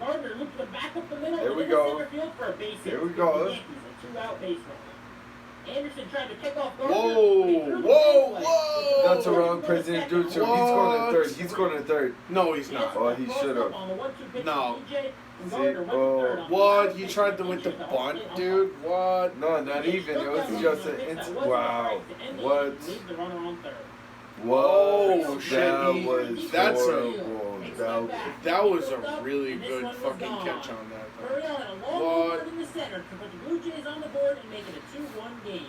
Gardner looped them back up the middle There and we into go. center field for a base hit. There we to go. give the Yankees a 2-out base runner. Anderson tried to pick off Gardner. Whoa, but he threw the whoa, ball away. whoa. That's a wrong President Ducho. He's going to third. He's going to third. No, he's not. Oh, he should have. On the 1-2 pitch No. to DJ, and See, Gardner went to oh. third on the What? last He pitch tried to to with the Angel to bunt, hit on dude? What? No, not even. It was just an wow. What? Oh, What? shit, That he- was that's a- horrible. That was a really good fucking catch on that. Hurry on, a long What? board in the center to put the Blue Jays on the board and make it a 2-1 game.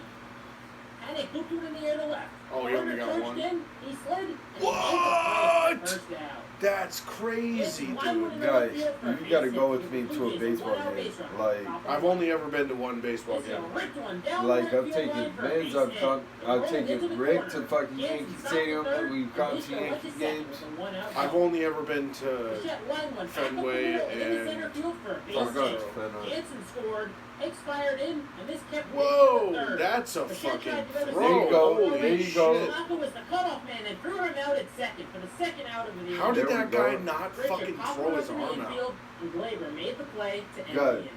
Hannick looped one in the air to left. Oh, he only got Gardner one. charged in, he slid, and What? he made the play for the first down. That's crazy, dude. Guys, you gotta go with me to a baseball game. Like, I've only ever been to one baseball game. Like I've taken Miz, I've taken Rick to fucking Yankee Stadium, and we've gone to Yankee games. I've only ever been to Fenway and I've gone to Fenway. Jansen scored. Hicks fired in, and this kept Whoa, that's a fucking There you throw. go, Holy there you go. shit. Tanaka was the cutoff man and threw him out at second for the second out of the inning. How did There we that guy go. not Richard fucking popped throw one his up in the arm out? infield, and Glaber made the play to end Good. the inning.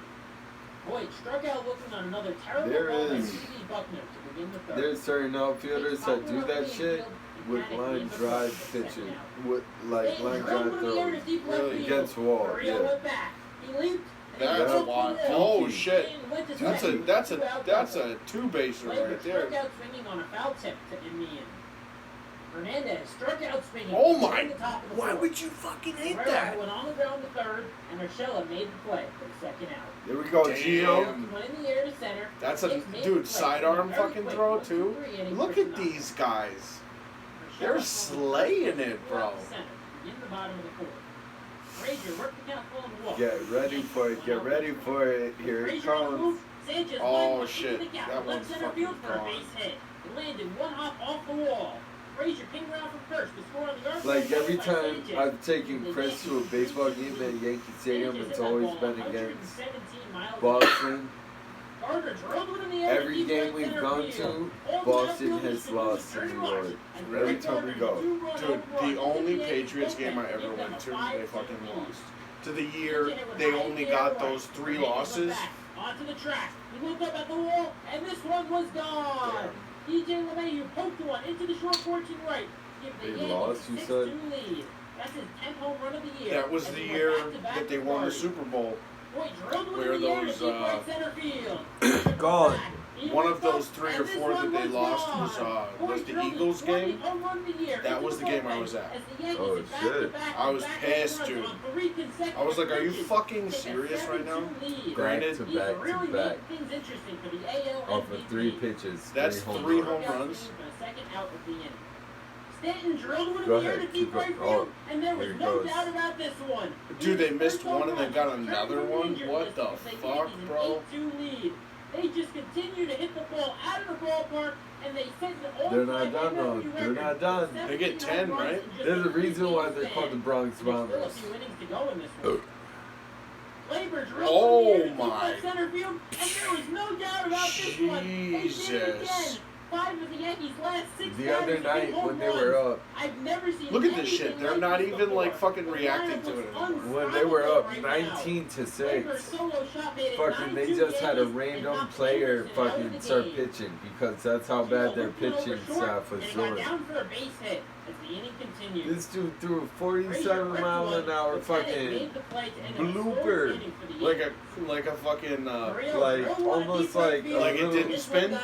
Voigt struck out looking on another terrible There ball by is- C.D. Buckner to begin the third. There's certain outfielders that do that shit with line drive pitching, with like line drive throws Really? against wall. Mario Yeah. went back. He leaped. and That's he a took lot. the hill. Oh shit. And went to That's a second. that's a Two-out that's double. a two-baser Glaber right struck there. out swinging on a foul tip to end the inning. Hernandez struck out swinging. Oh to my! end the top of the Why fourth. would you fucking hate Guerrero that? went on the ground to third, and Urshela made the play for the second out. There we go, Gio. Damn. Went in the air to center. That's a Hicks made the dude play sidearm for a very fucking quick throw 1-2-3 too. inning Look for at tonight. these guys. Urshela They're from the slaying it, throughout bro. the center, in the bottom of the fourth. Frazier worked the count full and walked. Get ready for it. Get ready for it. Here it Frazier on the comes. move. Sanchez Oh, lined one shit. into the gap, That left one's center fucking field for a gone. base hit. It landed one hop off the wall. Frazier pinged around from first to score on the yard. Like every by time Sanchez. I've taken Chris to a baseball game at Yankee Stadium, it's always been against Boston. Gardner drilled one in the air to Every deep game right we've center gone field. to, All Boston the has outfielders lost finished in with New 30 York. yards. Every time we go. Dude, the only Patriots game I ever went to, they fucking lost. To the year they only got those 3 losses. Onto the track. He looked up at the wall, and this one was gone. DJ LeMahieu poked one into the short porch and right. give the They Yankees lost, a you 6-2 said? lead. That's his 10th home run of the year. That was as the he year went back-to-back that they with won the Marty. Super Bowl. Boy, drilled one Where in the air to those, deep right center field. Gone. He One was of those up, 3 or and this 4 that one they lost gone. was Boy the drilled his Eagles 20th game. home run of the year That into was the the game I bullpen was at. as the Yankees Oh, hit shit. back-to-back I was with pissed, back-to-back dude. runs on 3 consecutive I was like, are you pitches. fucking Take a serious right now? 7-2 lead. Granted, Back to He's back really to made back. things interesting for the AL Off of MVP. 3 pitches. That's 3 3 home home runs. runs. For the second out of the inning. Stanton drilled one in Go the air ahead, to deep keep right going. field, Oh, and there was here it no goes. doubt about this one. Dude, they His missed first home one and then run got returned another from one? injury What list the to give fuck, Yankees an bro? 8-2 lead. They just continue to hit the ball out of the ballpark, and they set the They're not done, though. They're not done. They get 10, right? There's a reason why they're called the Bronx There's still a Bombers. few innings to go in this one. Labor drilled Oh in the air to deep my. right center field, and there was no doubt about this one. They did it again. Jesus. 5 of the Yankees' last 6 The other batters night hit home when they were runs. up, I've never seen Look at this anything shit. They're like not this even before. like fucking The reacting lineup to it looks anymore. when they were up unstoppable right now. 19 to 6, Labor solo shot made it fucking they 9-2 just had a Yankees and random knocked player Anderson out of fucking the start game. pitching because that's how bad their pitching staff was and it doing. got down for a base hit as the inning continued. This dude threw a 47 mile an hour fucking blooper. Like a fucking like, almost like a Like it little, didn't spin?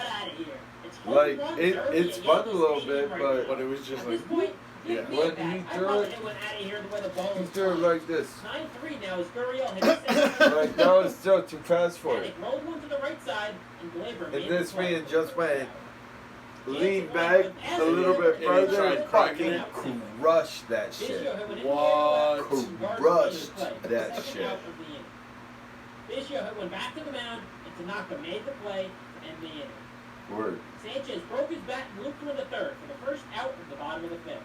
like it spun a little bit, But it was just like when yeah. he threw it, he threw it like this. 9-3 now as Gurriel hit the center. Like that was still too fast for it. Panic rolled one to the right side, and Glaber made And this the play. man just went lean back a little bit And he further tried and cracking fucking it. crushed that shit. What? Crushed that shit. Biggio went back to the mound, and Tanaka made the play to end the inning. Word. Sanchez broke his bat and looped to the third for the first out of the bottom of the fifth.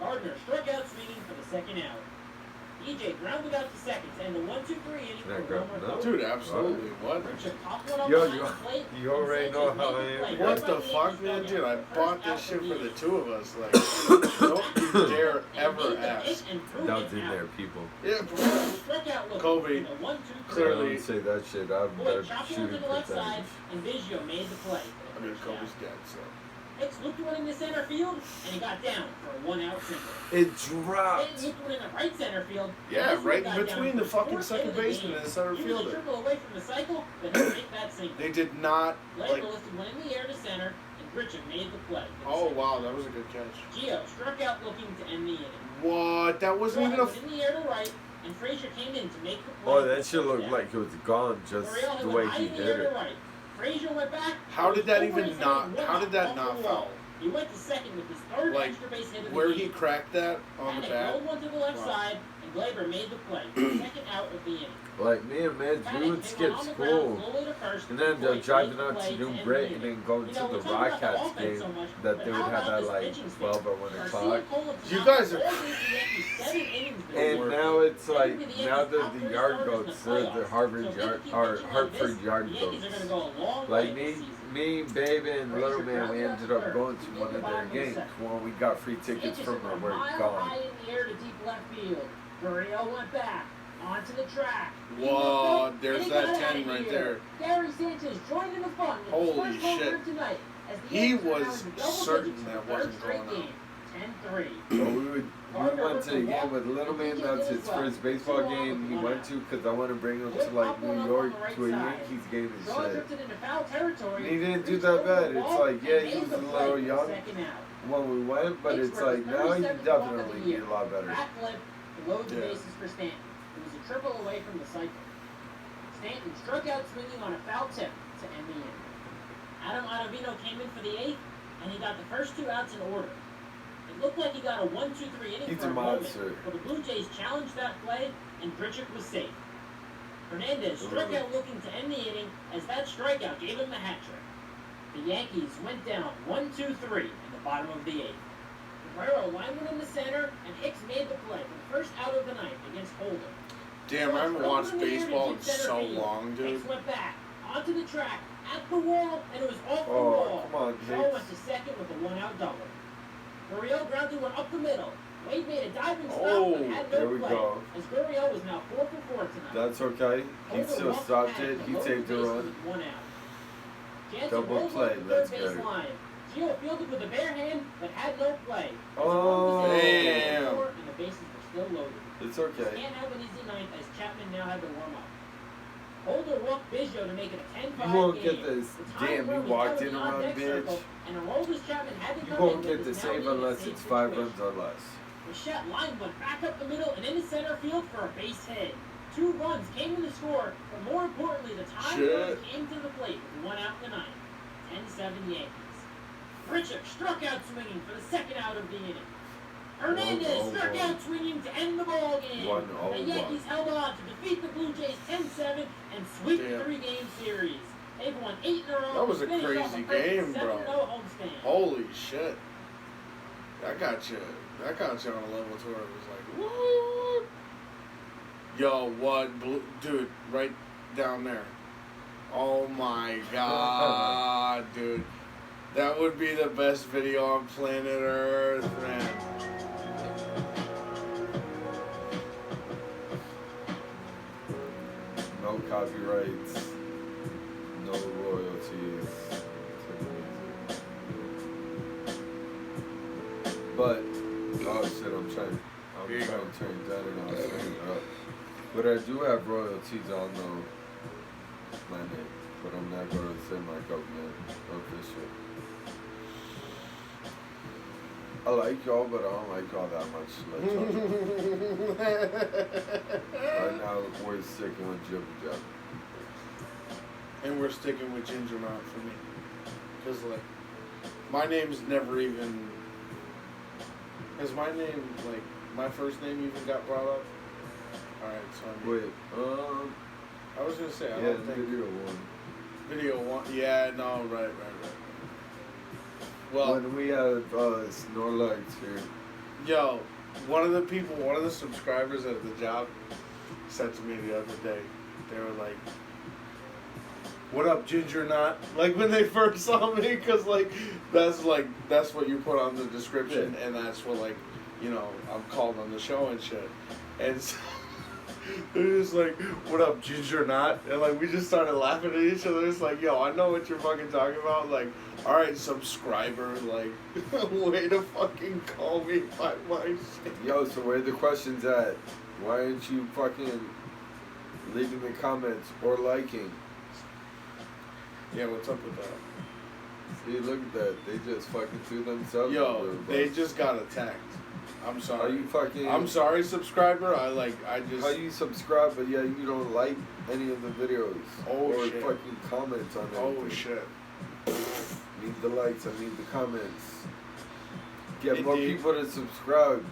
Gardner struck out swinging for the second out. DJ grounded out to second to end the 1-2-3 inning Can I for grab Romer another? Dude, absolutely. What? Richard popped one up Yo, behind you- the plate, you and already Sanchez know how made I the am. play. What Right the by fuck, Yankees man, dugout dude? I for the bought first out this shit the for the lead. 2 of us. Like, don't you dare ever ask. That was in there, people. Yeah. Kobe, clearly- Don't say that shit. I'm Boy, better chopped one to shooting the left side, percentage. and Biggio made the play. I mean, Kobe's dead, so. Hicks looped one in the center field, and he got down for a 1-out single. It Stanton dropped. looped one in the right center field. Yeah, and this right one in got down between the for fucking fourth second hit of the baseman game. and the center He was a fielder. triple away from the cycle, but he made that single. They did not, Labor like, lifted one in the air to center, and Grisham made the play. for the oh single. wow, that was a good catch. Gio struck out looking to end the inning. What? That wasn't even a. Went in the air to right, and Frazier came in to make the play. Oh, for the that shit first looked out. like it was gone just Gurriel the went way high he in the did air to it. right. Frazier went back. How did that over even his head, not- one how did out that off not the foul? wall. He went to second with his third Like, extra base hit of the Where game. he cracked that on the Panic bat. rolled one to the left Wow. side, and Glaber made the play. Second out of the inning. Like me and Mads, we Panic would hit skip one on the ground, school slowly to first, and then before he driving made the out play to New end the Brick inning. and then going You to know, the we talk about the Rockcats offense game so much, that but they would how have about at this like pitching 12 staff? or 1 Garcia, o'clock. Cole, and You Tanaka guys are- all gave the Yankees 7 innings this And year. now it's like, Maybe the now Yankees' they're top the three yard starters in goats, the they're the playoffs. Harvard So if they yard, keep or pitching like Hartford this, yard the Yankees goats. are gonna go a long way Like this season. me, Baby, and Frazier Little Man, we grounded out ended to up third. going to He one hit of the their bottom of the games second. when we got free tickets Sanchez from hit our one work mile gone. high in the air to deep left field. Gurriel went back onto the track. He Whoa, looked up, there's and he that got 10 outta right here. there. Gary Sanchez joined in the fun with Holy his first home shit. run tonight. As the He Yankees are was now in double certain digits that for the wasn't third straight going out. game. 10-3. So we went to the game with Little Man. That's his first baseball game he went to because I want to bring him to like New York to a Yankees game and Shaw shit. drifted into foul territory. He didn't do reached that over bad. the It's ball, like, yeah, and he made was the a play little for the young second out. when we went, but it's like now he definitely did a lot better. Back flip to load the Yeah. bases for Stanton. It was a triple away from the cycle. Stanton struck out swinging on a foul tip to end the inning. Adam Ottavino came in for the eighth, and he got the first 2 outs in order. It looked like he got a 1-2-3 inning He's for a a moment, monster. but the Blue Jays challenged that play, and Grichuk was safe. Hernandez struck out looking to end the inning as that strikeout gave him the hat trick. The Yankees went down 1-2-3 in the bottom of the 8th. Guerrero lined one in the center, and Hicks made the play for the first out of the ninth against Holder. Damn, I haven't watched baseball in so long, dude. Hicks went back onto the track at the wall, and it was off the Oh, wall. come on, Shaw Hicks. went to second with a 1-out double. Gurriel grounded one up the middle. Wade made a diving stop, Oh, but had there no we play. go. As Gurriel was now 4 for 4 tonight. That's okay. He Holder still walked stopped past it. the He loaded saved the bases run. with 1 out. Jansen Double rolled play, one to the let's third get base it. line. Gio fielded with a bare hand, but had had no play. Oh, damn. And the bases were still loaded. It's okay. Can't have an easy ninth as Chapman now had to warm up. Holder walked Biggio to make it a 10-5 You won't game. get this. Damn, you walked in around, bitch. And Aroldis Chapman had to You come in won't with get the his now save lead in a unless safe it's 5 situation. runs or less. Bichette line went back up the middle and into center field for a base hit. 2 runs came in the score, but more importantly, the tying run came to the plate with 1 out in the ninth. 10-7 Yankees. Richard struck out swinging for the second out of the inning. Hernandez struck out swinging to end the ball game. The Yankees held on to defeat the Blue Jays 10-7 and sweep the 3-game series. They've won 8 in a row. That was a finished off crazy perfect game, bro. 7-0 homestand. Holy shit. That got you on a level to where it was like, what? Yo, what? Dude, right down there. Oh my god, dude. That would be the best video on planet Earth, man. No copyrights. No royalties to the music. But, oh shit, I'm trying to turn it down and I'll turn it up. But I do have royalties on the planet. But I'm not going to say my government official. I like y'all, but I don't like y'all that much. Right now, we're sticking with Jibber. And we're sticking with Gingernaut for me. Because, like, my name's never even... Has my name, like, my first name even got brought up? Alright, so I mean... Wait, I was going to say, I yeah, don't think... video one. Video 1, yeah, no, right. Well, when we had Snorlax here. Yo, one of the subscribers at the job said to me the other day, they were like, what up, Gingernaut? Like, when they first saw me, because, that's what you put on the description, and that's what, like, you know, I'm called on the show and shit. And so, they're just like, what up, Gingernaut? And, like, we just started laughing at each other. It's like, yo, I know what you're fucking talking about. Like, all right, subscriber, like, way to fucking call me by my shit. Yo, so where the questions at? Why aren't you fucking leaving the comments or liking? Yeah, what's up with that? See, look at that. They just fucking threw themselves. Yo, they just got attacked. I'm sorry. Are you fucking... I'm sorry, subscriber. I just... How you subscribe, but yeah, you don't like any of the videos. Oh, or shit. fucking comments on anything. Oh, shit. Need the likes, I need the comments. Get Indeed. more people to subscribe.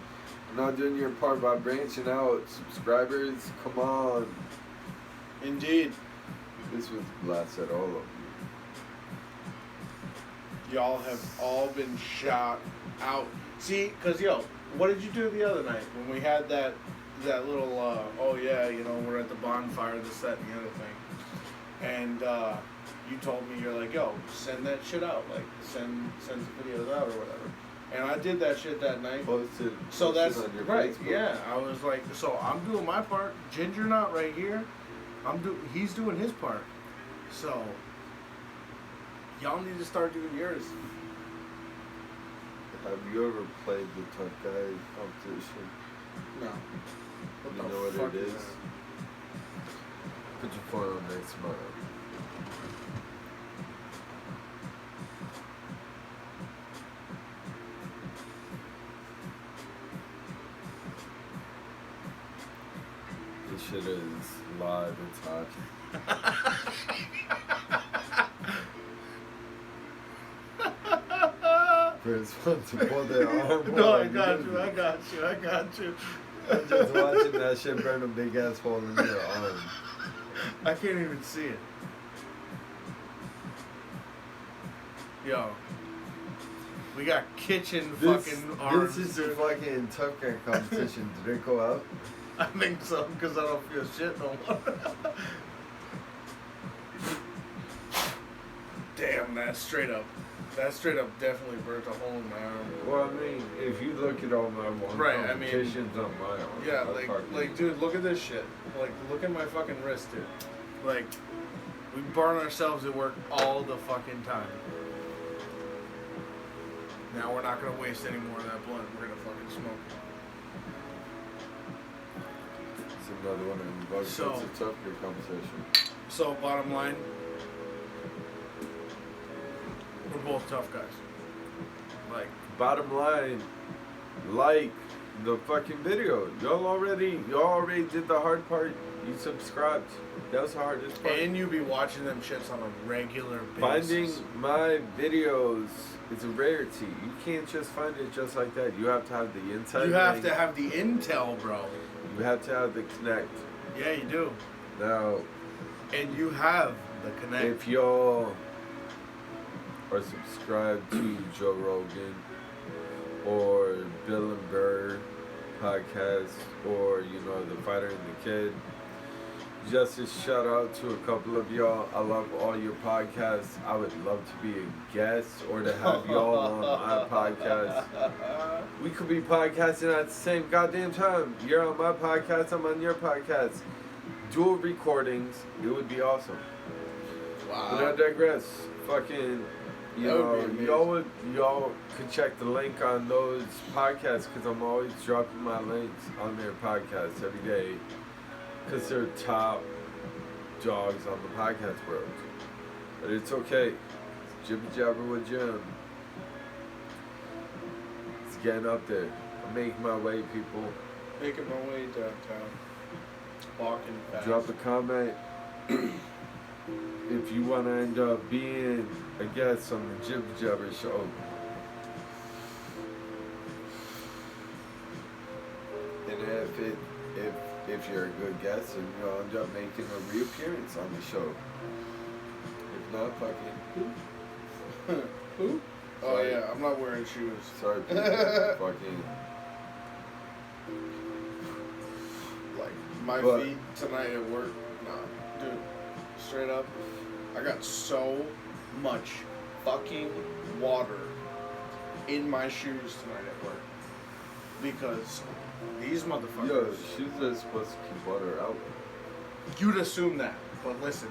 You're not doing your part by branching out. Subscribers, come on. Indeed. This was blast at all of you. Y'all have all been shot out. See, because, yo, what did you do the other night when we had that little, oh, yeah, you know, we're at the bonfire, this, that, and the other thing. And you told me, you're like, yo, send that shit out. Like, send some videos out or whatever. And I did that shit that night. Posted So that's on your right. Facebook. Yeah, I was like, so I'm doing my part. Gingernaut right here. He's doing his part. So y'all need to start doing yours. Have you ever played the Tough Guy competition? No. You know what it is? Put your phone on next month. This shit is live, it's hot. Prince wants to pull their arm. No, I got you. I'm just watching that shit burn a big ass hole in your arm. I can't even see it. Yo. We got kitchen fucking arms. This is the fucking Tough Guy competition. Did it go out? I think so, because I don't feel shit no more. Damn, that straight up definitely burnt a hole in my arm. Well, I mean, if you look at all my one competitions on my arm. Yeah, like, dude, look at this shit. Like, look at my fucking wrist, dude. Like, we burn ourselves at work all the fucking time. Now we're not gonna waste any more of that blunt. We're gonna fucking smoke. It's another one of them bugs. So- It's a tough good conversation. So bottom line, we're both tough guys. Like, Bottom line, like the fucking video. Y'all already did the hard part. You subscribed. That was the hardest part. and you be watching them shits on a regular basis. Finding my videos is a rarity. You can't just find it just like that. You have to have the inside. You have link. to have the intel, bro. You have to have the connect. Yeah, you do. Now, And you have the connect. if y'all are subscribed to Joe Rogan or Bill and Burr podcast or the Fighter and the Kid, just a shout out to a couple of y'all. I love all your podcasts. I would love to be a guest or to have y'all on my podcast. We could be podcasting at the same goddamn time. You're on my podcast, I'm on your podcast. Dual recordings, it would be awesome. But I digress. Fucking, That would be y'all could check the link on those podcasts because I'm always dropping my links on their podcasts every day because they're top dogs on the podcast world. But it's okay. It's Jibber Jabber with Jim. It's getting up there. I'm making my way, people. Making my way downtown. Walking fast. Drop a comment if you want to end up being a guest on the Jibber Jabber show. And if you're a good guest, and you'll end up making a reappearance on the show. If not, fucking Who? Oh Sorry. yeah, I'm not wearing shoes. sorry, people. Fucking. Like my But- feet tonight at work. Nah, dude. Straight up, I got so much fucking water in my shoes tonight at work because these motherfuckers. Yo, shoes are supposed to keep water out. You'd assume that, but listen,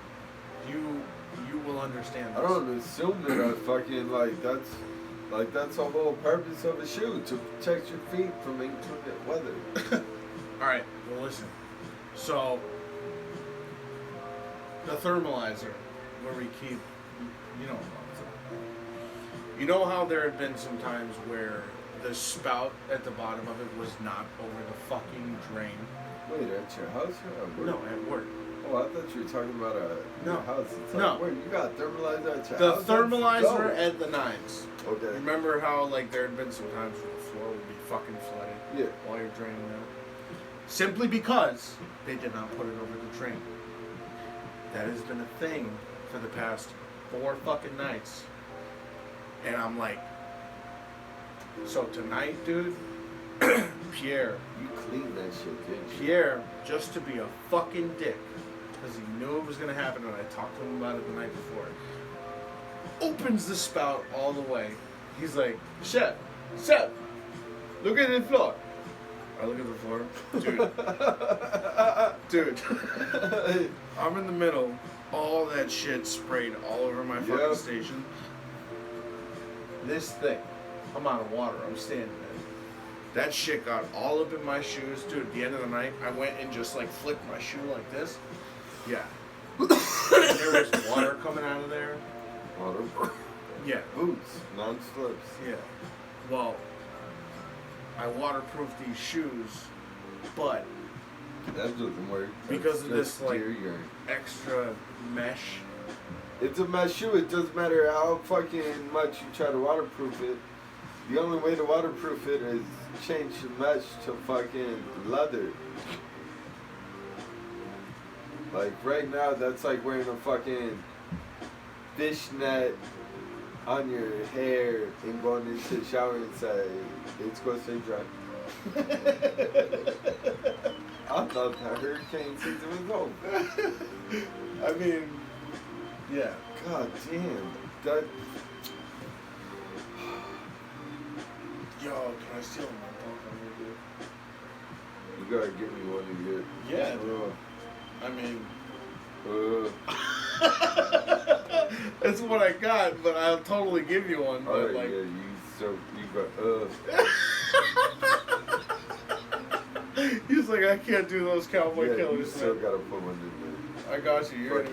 you will understand I this. don't assume that I fucking that's the whole purpose of a shoe, to protect your feet from inclement weather. Alright, well listen. So, the thermalizer, where we keep, you know how there had been some times where the spout at the bottom of it was not over the fucking drain? Wait, at your house or at work? No, at work. Oh, I thought you were talking about No. your house. It's No. Where you got thermalizer at your The house? thermalizer Let's at the nines. go. Okay. Remember how there had been some times where the floor would be fucking flooded Yeah. while you're draining out? Simply because they did not put it over the drain. That has been a thing for the past 4 fucking nights. And I'm like, so tonight, dude, Pierre, You clean that shit, didn't you? Pierre, just to be a fucking dick, because he knew it was going to happen and I talked to him about it the night before, opens the spout all the way. He's like, Chef, look at the floor. I look at the floor. Dude, I'm in the middle, all that shit sprayed all over my fucking Yep. station. This thing, I'm out of water, I'm standing there. That shit got all up in my shoes. Dude, at the end of the night, I went and just flicked my shoe like this. Yeah. And there was water coming out of there. Water. Yeah. Boots, non-slips. Yeah. Well, I waterproofed these shoes, but That doesn't work. because of That's this deer urine. extra mesh. It's a mesh shoe. It doesn't matter how fucking much you try to waterproof it. The only way to waterproof it is change the mesh to fucking leather. Like right now, that's like wearing a fucking fishnet on your hair and going into the shower and say, it's going to stay dry. I thought the hurricane season was over. I mean, yeah. God damn. That. Yo, can I steal a menthol from you, You gotta give me one of your. dude? Yeah, dude. I mean, that's what I got, but I'll totally give you one. But Alright, yeah, you go, He's like, I can't do those cowboy yeah, you killers, still man. gotta put one in there. I got you.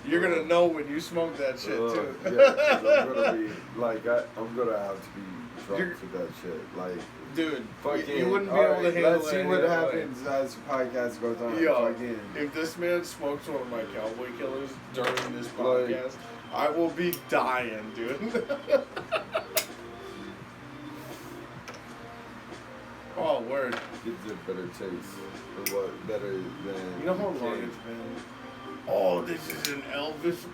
You're gonna know when you smoke that shit too. Yeah, 'cause I'm gonna be like, I'm gonna have to be drunk for that shit. Like, dude, fucking, you wouldn't be able to handle let's see that what either way. happens as the podcast goes on. Yo, Fucking, if this man smokes one of my cowboy killers during this podcast, I will be dying, dude. Oh, word. gives it better taste. Or what better than? You know how long it's been? Oh, this is an Elvis.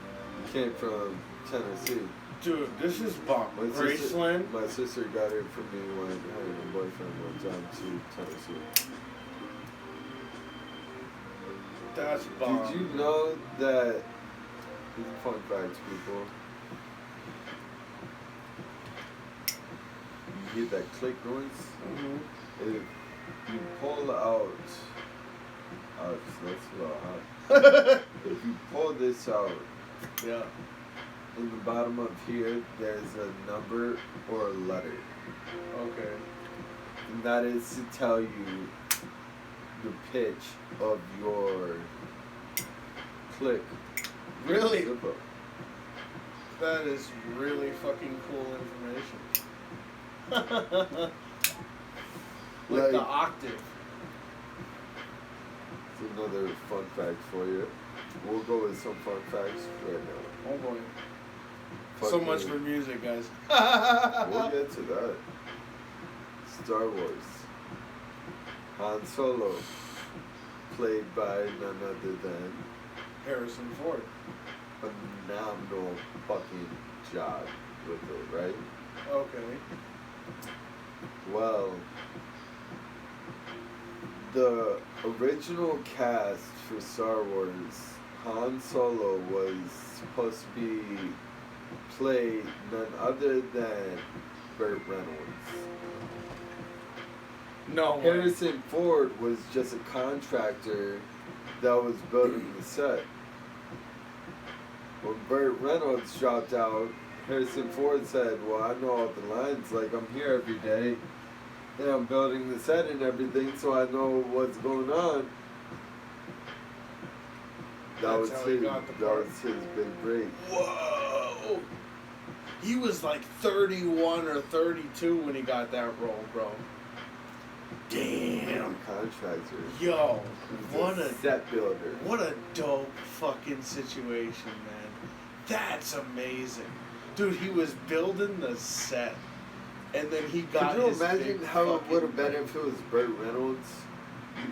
Came from Tennessee. Dude, this is bomb. Graceland. My sister got it for me when her and her boyfriend went down to Tennessee. That's bomb. Did you know that? This is a fun fact, people. You hear that click noise? Mm-hmm. If you pull out, that's a little hot. If you pull this out, Yeah. in the bottom of here, there's a number or a letter. Okay. And that is to tell you the pitch of your click. Really? Zipper. That is really fucking cool information. Like the octave. It's another fun fact for you. We'll go with some fun facts right now. Oh boy. So Fucking- much for music, guys. We'll get to that. Star Wars. Han Solo, played by none other than Harrison Ford. phenomenal fucking job with it, right? Okay. Well, the original cast for Star Wars, Han Solo was supposed to be played none other than Burt Reynolds. No way. Harrison Ford was just a contractor that was building the set. When Burt Reynolds dropped out, Harrison Ford said, well, I know all the lines, like I'm here every day, and I'm building the set and everything, so I know what's going on. That That's how he got the that part. was his big break. Whoa! He was like 31 or 32 when he got that role, bro. Damn. Contractor. Yo, He was a set builder. what a dope fucking situation, man. That's amazing. Dude, he was building the set. And then he got Could you his imagine big how it fucking would have been break. if it was Burt Reynolds?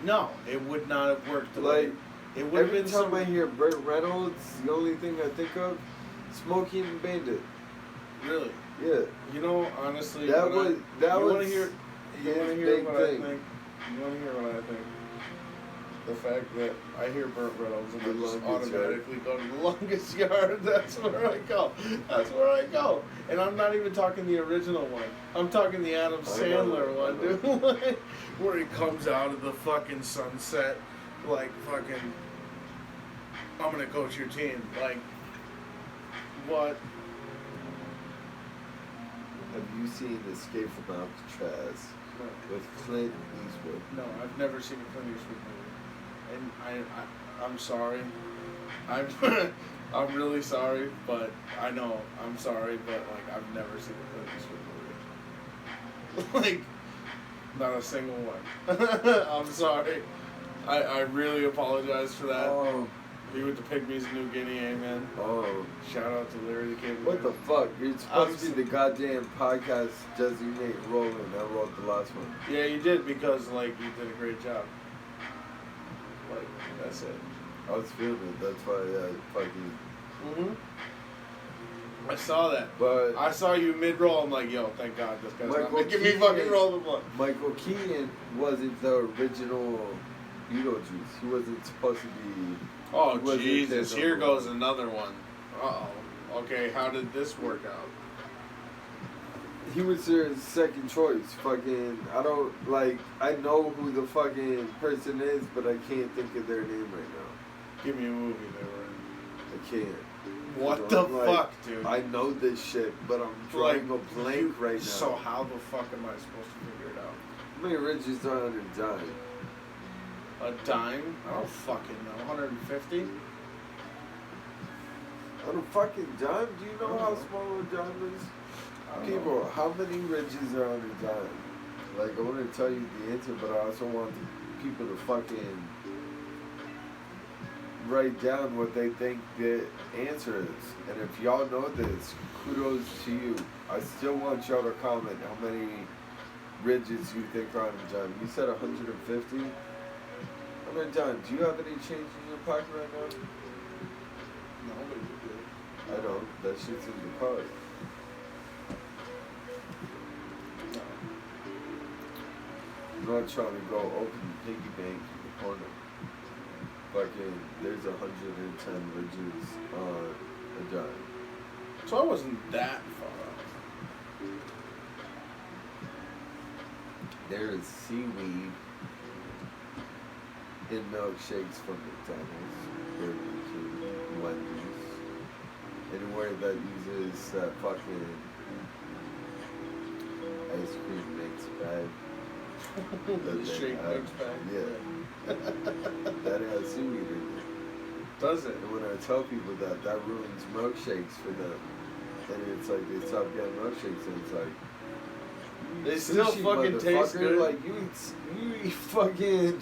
No, it would not have worked. The way Like, it would have every been time some... I hear Burt Reynolds, the only thing I think of, Smokey and the Bandit. Really? Yeah. You know, honestly, That when was that you was want to hear? You want to his hear big what thing. I think? You want to hear what I think? The fact that I hear Burt Reynolds and The I just Longest automatically go to the Longest Yard. That's where I go. That's where I go. And I'm not even talking the original one. I'm talking the Adam Sandler one, dude. Where he comes out of the fucking sunset, like fucking, I'm gonna coach your team. Like, what? Have you seen Escape from Alcatraz with Clint Eastwood? No, I've never seen a Clint Eastwood movie. And I'm sorry. I'm really sorry, but I know I'm sorry, but like I've never seen a Clint Eastwood movie. Like, not a single one. I'm sorry. I really apologize for that. Oh, He with the Pygmies in New Guinea, amen. oh. Shout out to Larry the Kid. What the fuck? You're supposed to be the goddamn podcast designate Roland. I wrote the last one. Yeah, you did because like you did a great job. Like that's it. I was feeling it. That's why I fucking. Mhm. I saw that. But I saw you mid-roll. I'm like, yo, thank God this guy's not Michael making me Keaton- fucking roll the blunt. Michael Keaton wasn't the original Beetlejuice. He wasn't supposed to be. Oh, He wasn't Jesus. there Here no goes more. another one. Uh-oh. Okay, how did this work out? He was their second choice. Fucking, I don't like. I know who the fucking person is, but I can't think of their name right now. Give me a movie they were in. I can't. What So the I'm like, fuck, dude? I know this shit, but I'm drawing a blank right now. So how the fuck am I supposed to figure it out? How many ridges are on a dime? A dime? I don't fucking know. 150? On a fucking dime? Do you know how small a dime is? People, how many ridges are on a dime? Like, I want to tell you the answer, but I also want people to fucking write down what they think the answer is. And if y'all know this, kudos to you. I still want y'all to comment how many ridges you think are on a dime. You said 150? On a dime, do you have any change in your pocket right now? No, but you do. I don't. That shit's in the car. No. I'm not trying to go open the piggy bank in the corner. Fucking, there's 110 ridges on a dime. So I wasn't that far off. There is seaweed in milkshakes from McDonald's, Burger King, Wendy's, anywhere that uses that fucking ice cream mix bag. The shake mix bag. Yeah. That has seaweed in it. Does it? And when I tell people that, that ruins milkshakes for them. And it's like they stop getting milkshakes and it's like, they still sushi, fucking taste motherfucker. good. Like you eat fucking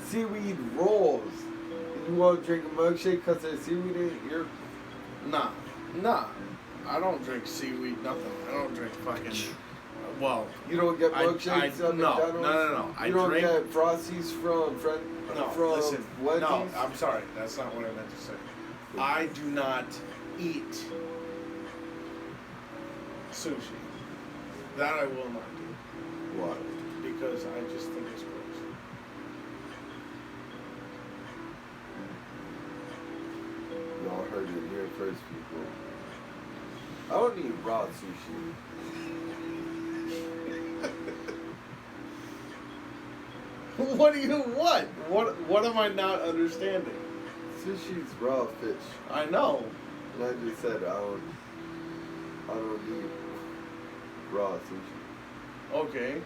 seaweed rolls. And you won't drink a milkshake because there's seaweed in it. You're Nah. I don't drink seaweed, nothing. I don't drink fucking. Well, you don't get milkshakes at McDonald's. No. You don't get Frosties from listen, Wendy's. no, I'm sorry. That's not what I meant to say. I do not eat sushi. That I will not do. Why? Because I just think it's gross. Y'all heard it here first, people. I don't eat raw sushi. What am I not understanding? Sushi's raw fish. I know. And I just said I don't eat raw sushi. Okay.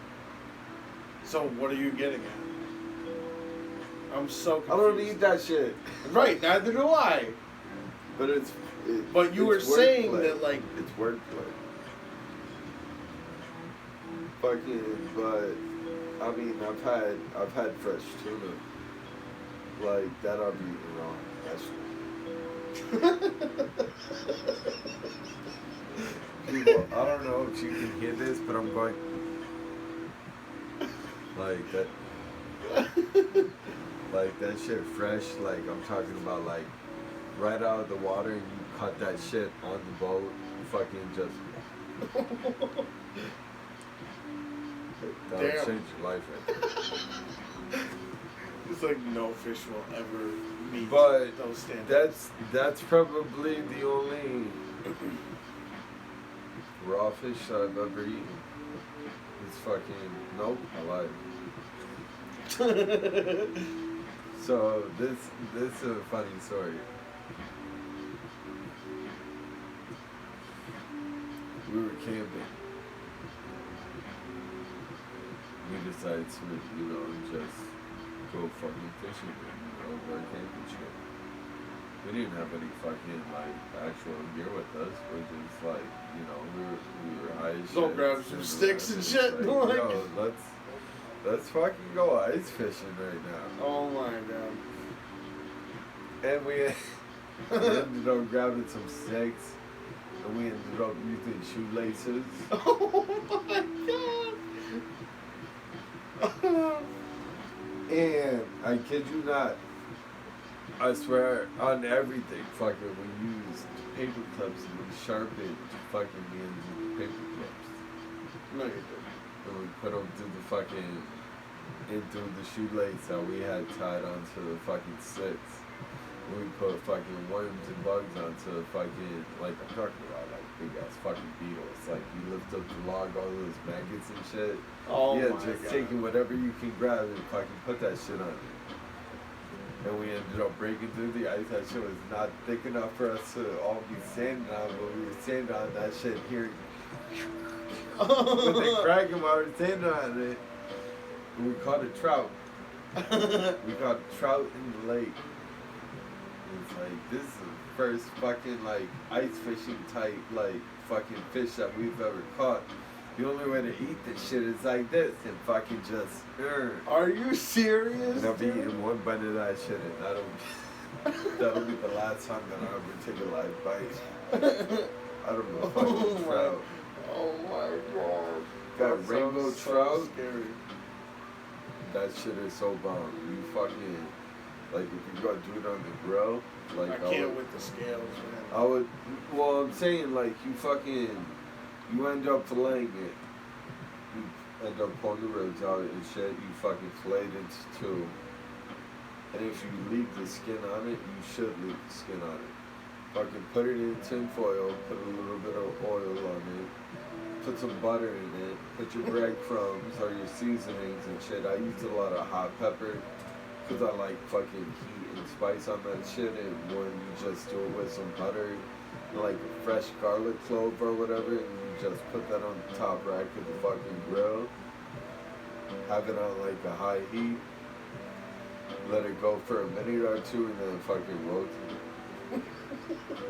So what are you getting at? I'm so confused. I don't eat that shit. Right, neither do I. But But you were saying that, like, it's wordplay. Fucking, but I mean, I've had fresh tuna. Like that, I'll be eating raw. People, I don't know if you can hear this, but I'm going like that. Like that shit fresh. Like I'm talking about, like right out of the water, and you cut that shit on the boat. Fucking just. That would Damn. change your life right there. It's like no fish will ever meet But those standards. that's probably the only raw fish I've ever eaten. It's fucking nope, I lied. So this is a funny story. We were camping. We decided to, just go fucking fishing, go camping shit. We didn't have any fucking, actual gear with us. We're just, we were high as shit. Go grab some sticks and shit. Like, yo, let's fucking go ice fishing right now. Oh my god. And we ended up grabbing some sticks. And we ended up using shoelaces. Oh my god. And I kid you not, I swear on everything, fucking we used paper clips and we sharpened fucking the ends of the paper clips. No, you didn't. And we put them through the fucking, into the shoelace that we had tied onto the fucking sticks. And we put fucking worms and bugs onto the fucking, I'm talking about big ass fucking beetles. Like you lift up the log, all those maggots and shit. Oh yeah, my just god. taking whatever you can grab and fucking put that shit on it. And we ended up breaking through the ice. That shit was not thick enough for us to all be standing on, but we were standing on that shit here. With the Kraken while we were standing on it. And we caught a trout. We caught a trout in the lake. It's like, this is the first fucking, like, ice fishing type, like, fucking fish that we've ever caught. The only way to eat this shit is like this and fucking just. Are you serious? And I'll be eating one bite of that shit, and that'll be the last time that I ever take a live bite. Out of a fucking trout. Oh my god. Got rainbow trout. So scary. That shit is so bomb. You fucking, like, if you go do it on the grill, like I can't with the scales, man. I would. Well, I'm saying, like, you end up filleting it. You end up pulling the ribs out and shit. You fucking fillet it into two. And if you leave the skin on it, you should leave the skin on it. Fucking put it in tin foil, put a little bit of oil on it, put some butter in it, put your breadcrumbs or your seasonings and shit. I used a lot of hot pepper because I like fucking heat and spice on that shit. And when you just do it with some butter, like a fresh garlic clove or whatever, and you just put that on the top rack of the fucking grill, have it on like a high heat, let it go for a minute or two, and then fucking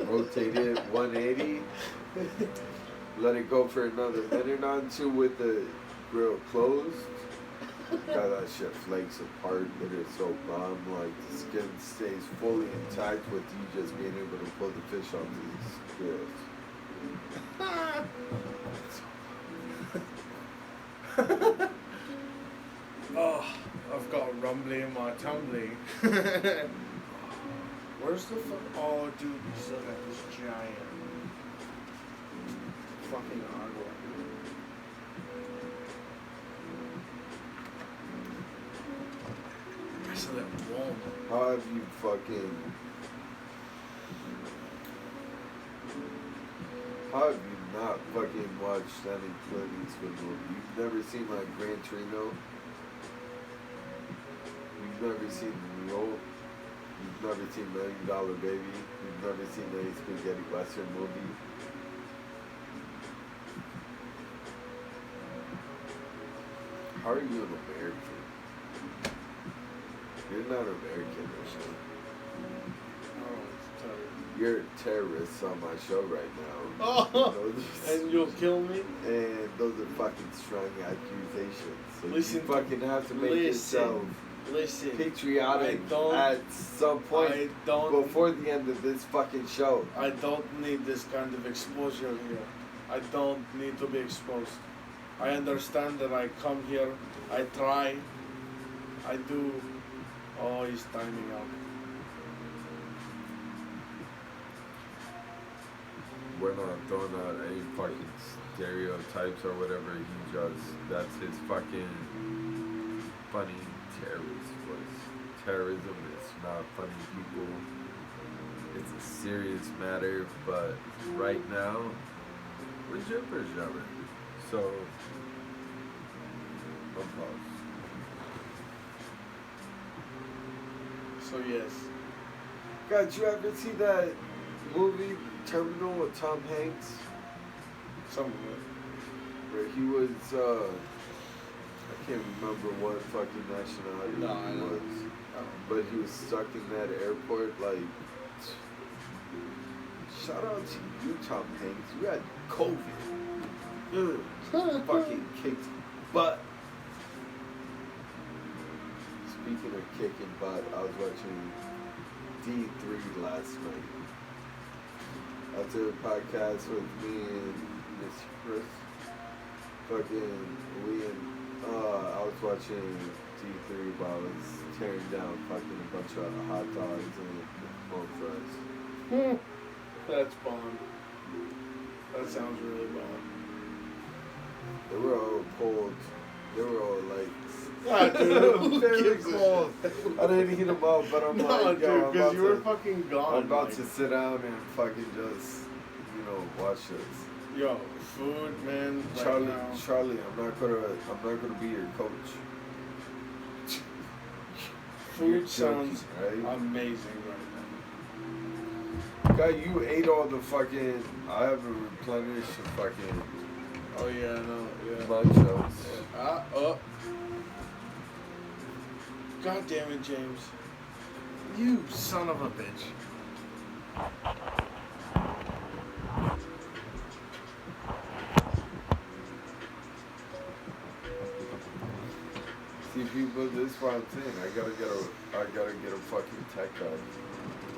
rotate it 180, let it go for another minute or two with the grill closed. God, that shit flakes apart. It is so bomb. Like, the skin stays fully intact with you just being able to pull the fish off these grills. Oh, I've got rumbly in my tumbly. Where's the fuck? Oh, dude, we still got this giant fucking agua. I said that won't. How have you How have you not fucking watched any Clint Eastwood movie? You've never seen like Gran Torino? You've never seen Mule? You've never seen $1 Million Baby? You've never seen any spaghetti western movie? How are you an American? You're not American, Michelle. You're a terrorist on my show right now. Oh, and you'll kill me? And those are fucking strong accusations. So Listen, you fucking have to make yourself patriotic at some point before the end of this fucking show. I don't need this kind of exposure here. I don't need to be exposed. I understand that I come here, I try, I do. Oh, he's timing out. We're not throwing out any fucking stereotypes or whatever. He just, that's his fucking funny terrorist voice. Terrorism is not funny people. It's a serious matter, but right now, we're Jibber. So, no pause. So yes. God, you ever see that movie Terminal with Tom Hanks? Somewhere. Where he was, I can't remember what fucking nationality he was. But he was stuck in that airport, like, shout out to you, Tom Hanks. You had COVID. Fucking kicked butt. Speaking of kicking butt, I was watching D3 last night. After the podcast with me and Miss Chris, fucking I was watching D3 while I was tearing down fucking a bunch of hot dogs and home fries. That's bomb. That sounds really bomb. They were all cold. They were all like, Ah, dude, very cold. I didn't heat them up, but I'm like, yo, dude, because you were fucking gone. I'm about to sit down and fucking just, watch this. Yo, food, man. Charlie, right now. Charlie, I'm not gonna be your coach. Food sounds right? amazing right Guy, you ate all the fucking. I haven't replenished the fucking. now. Oh yeah, I know. Yeah. Munchos. Oh. God damn it, James. You son of a bitch. See, people, this is what I'm saying. I gotta get a fucking tech guy.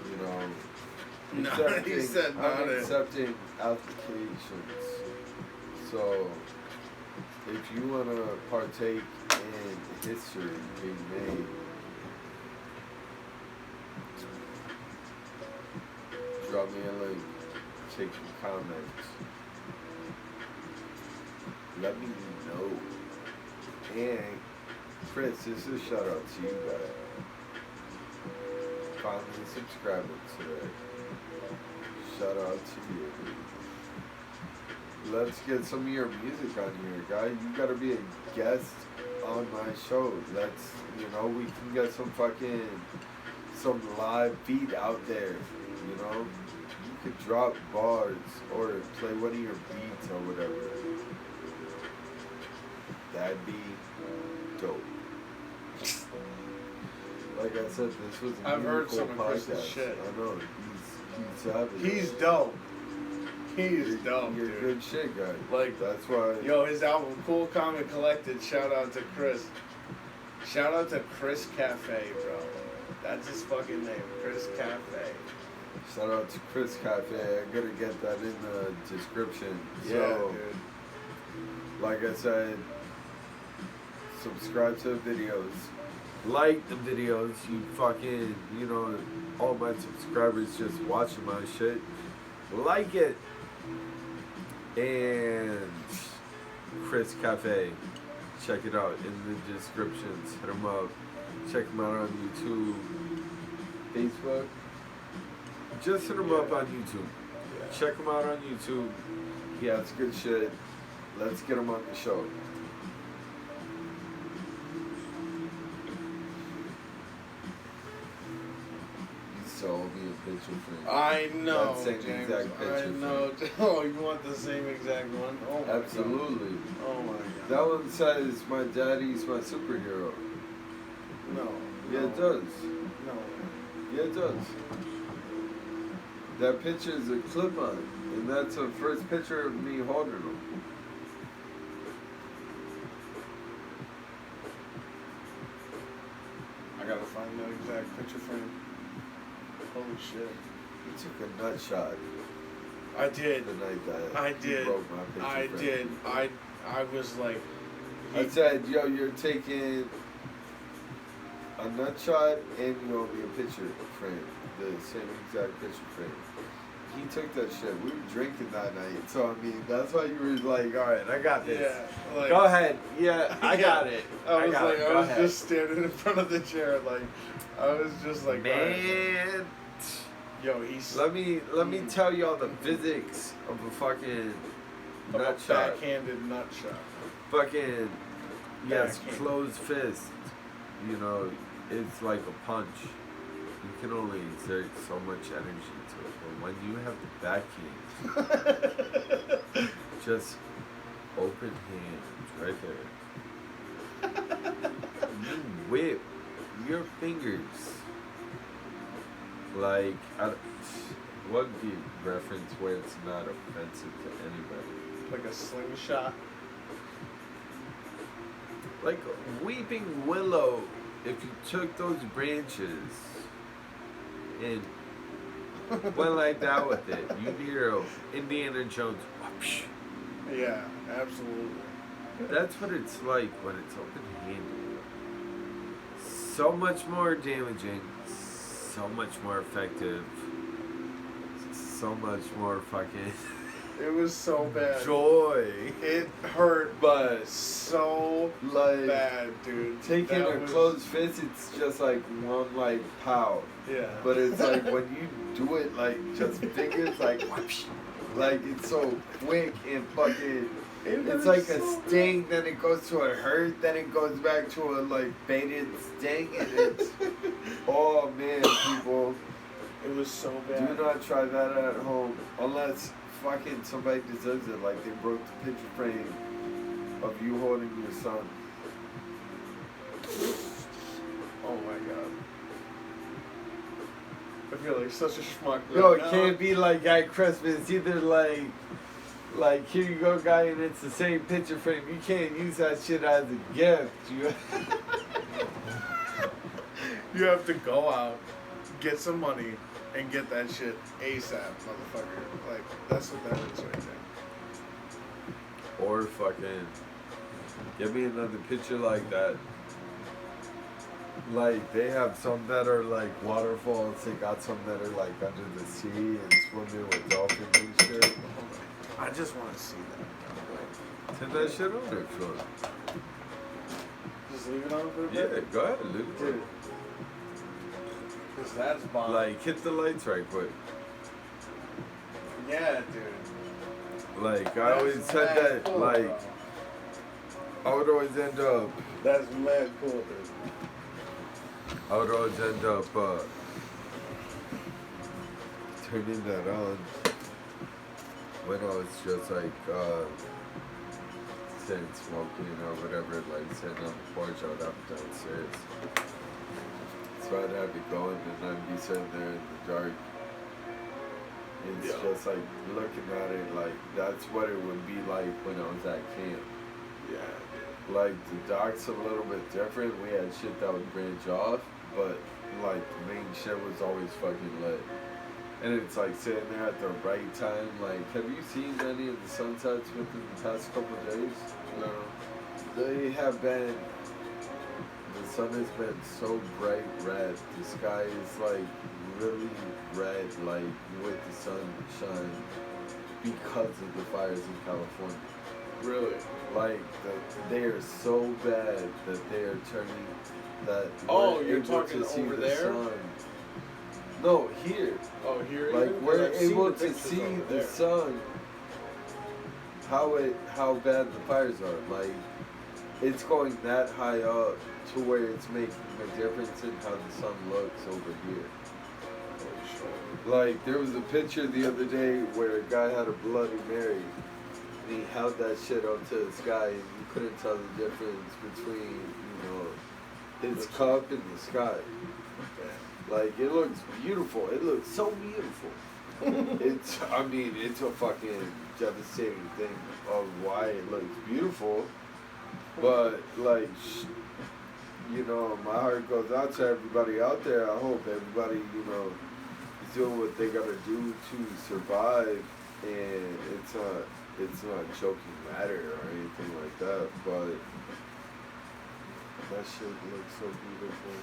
You know. No, he said I'm not it. accepting applications. So, if you wanna partake in history being made, drop me a link, check some comments. Let me know. And Chris, this is a shout out to you guys. Finally subscribing today. Shout out to you. Let's get some of your music on here, guy. You gotta be a guest on my show. Let's, we can get some live beat out there, You could drop bars or play one of your beats or whatever. That'd be dope. Like I said, this was a I've heard beautiful some of Chris's podcast. shit. I know, he's savage. He's dope. He's dope, You're dude. good shit, guy. Like, that's why. Yo, his album Cool, Calm, and Collected. Shout out to Chris. Shout out to ChrisCafe, bro. That's his fucking name, ChrisCafe. Shout out to ChrisCafe. I gotta get that in the description. Yeah, So, dude. like I said, subscribe to the videos. Like the videos. You fucking, all my subscribers just watching my shit. Like it. And ChrisCafe. Check it out in the descriptions. Hit them up. Check them out on YouTube, Facebook. Just hit them up on YouTube. Yeah. Check him out on YouTube. He has good shit. Let's get him on the show. He sold me a picture frame. I know, That same James. exact picture I know. Oh, you want the same exact one? Oh my Absolutely. God. Oh my God. That one says, "My daddy's my superhero." No. Yeah, no, it does. No. Yeah, it does. That picture is a clip-on, and that's the first picture of me holding him. I gotta find that exact picture frame. Holy shit. He took a nut shot I did. the night that I he did. broke my picture I frame. did. I was like. I said, "Yo, you're taking a nut shot and you owe me a picture frame, the same exact picture frame." He took that shit. We were drinking that night, so I mean, that's why you were like, "All right, I got this. Yeah. Like, Go ahead. Yeah, I got it. I was got like, it. I Go was ahead." just standing in front of the chair, like, I was just like, Man, yo, he's let me tell y'all the physics of a fucking a nut shot. backhanded nut shot. Fucking yes, Backhand. closed fist. It's like a punch. You can only exert so much energy to it. But when you have the backhand, just open hands right there. You whip your fingers like what would be a reference where it's not offensive to anybody? Like a slingshot. Like a weeping willow. If you took those branches and went like that with it, you'd hear Indiana Jones. Whoosh. Yeah, absolutely. That's what it's like when it's open-handed. So much more damaging, so much more effective, so much more fucking It was so bad. joy. It hurt But so like bad, dude. taking That a was- closed fist, it's just like one like pow. Yeah. But it's like when you do it like just fingers like whoosh, like it's so quick and fucking It's like a sting, then it goes to a hurt, then it goes back to a like baited sting, and it's oh man, people. It was so bad. Do not try that at home unless fucking somebody deserves it, like they broke the picture frame of you holding your son. Oh my god. I feel like such a schmuck. Yo, it can't be like at Christmas. Either like here you go, guy, and it's the same picture frame. You can't use that shit as a gift. You have to go out, get some money, and get that shit ASAP, motherfucker. Like, that's what that is right there. Or fucking give me another picture like that. Like they have some that are like waterfalls. They got some that are like under the sea and swimming with dolphins and shit. I just want to see that. Send that shit on there, Phil. Just leave it on for a Yeah, bit? go ahead, Luke. Dude. Because that's bomb. Like hit the lights right quick. Yeah, dude. Like I always said that. Cool, Like bro. I would always end up. That's mad cool, dude. I would always end up turning that on when I was just like sitting smoking or whatever, like sitting on the porch. I would have it downstairs. So I'd have it going and I'd be sitting there in the dark. It's just like looking at it like that's what it would be like when I was at camp. Yeah. Like the dock's a little bit different. We had shit that would branch off, but like the main shit was always fucking lit. And it's like sitting there at the right time. Like, have you seen any of the sunsets within the past couple of days? No. They have been. The sun has been so bright red. The sky is like really red, like with the sunshine, because of the fires in California. Really? Like they are so bad that they are turning that. Oh, we're you're able talking to see over the there? sun. No, here. Oh, here. Like even? we're I've seen able the to pictures see over the there. sun. How bad the fires are. Like it's going that high up to where it's making a difference in how the sun looks over here. Holy shit. Like there was a picture the other day where a guy had a Bloody Mary and he held that shit up to the sky and you couldn't tell the difference between, his cup and the sky. Like it looks beautiful. It looks so beautiful. It's a fucking devastating thing of why it looks beautiful. But like my heart goes out to everybody out there. I hope everybody, is doing what they gotta do to survive, and it's not a joking matter or anything like that, but that shit looks so beautiful.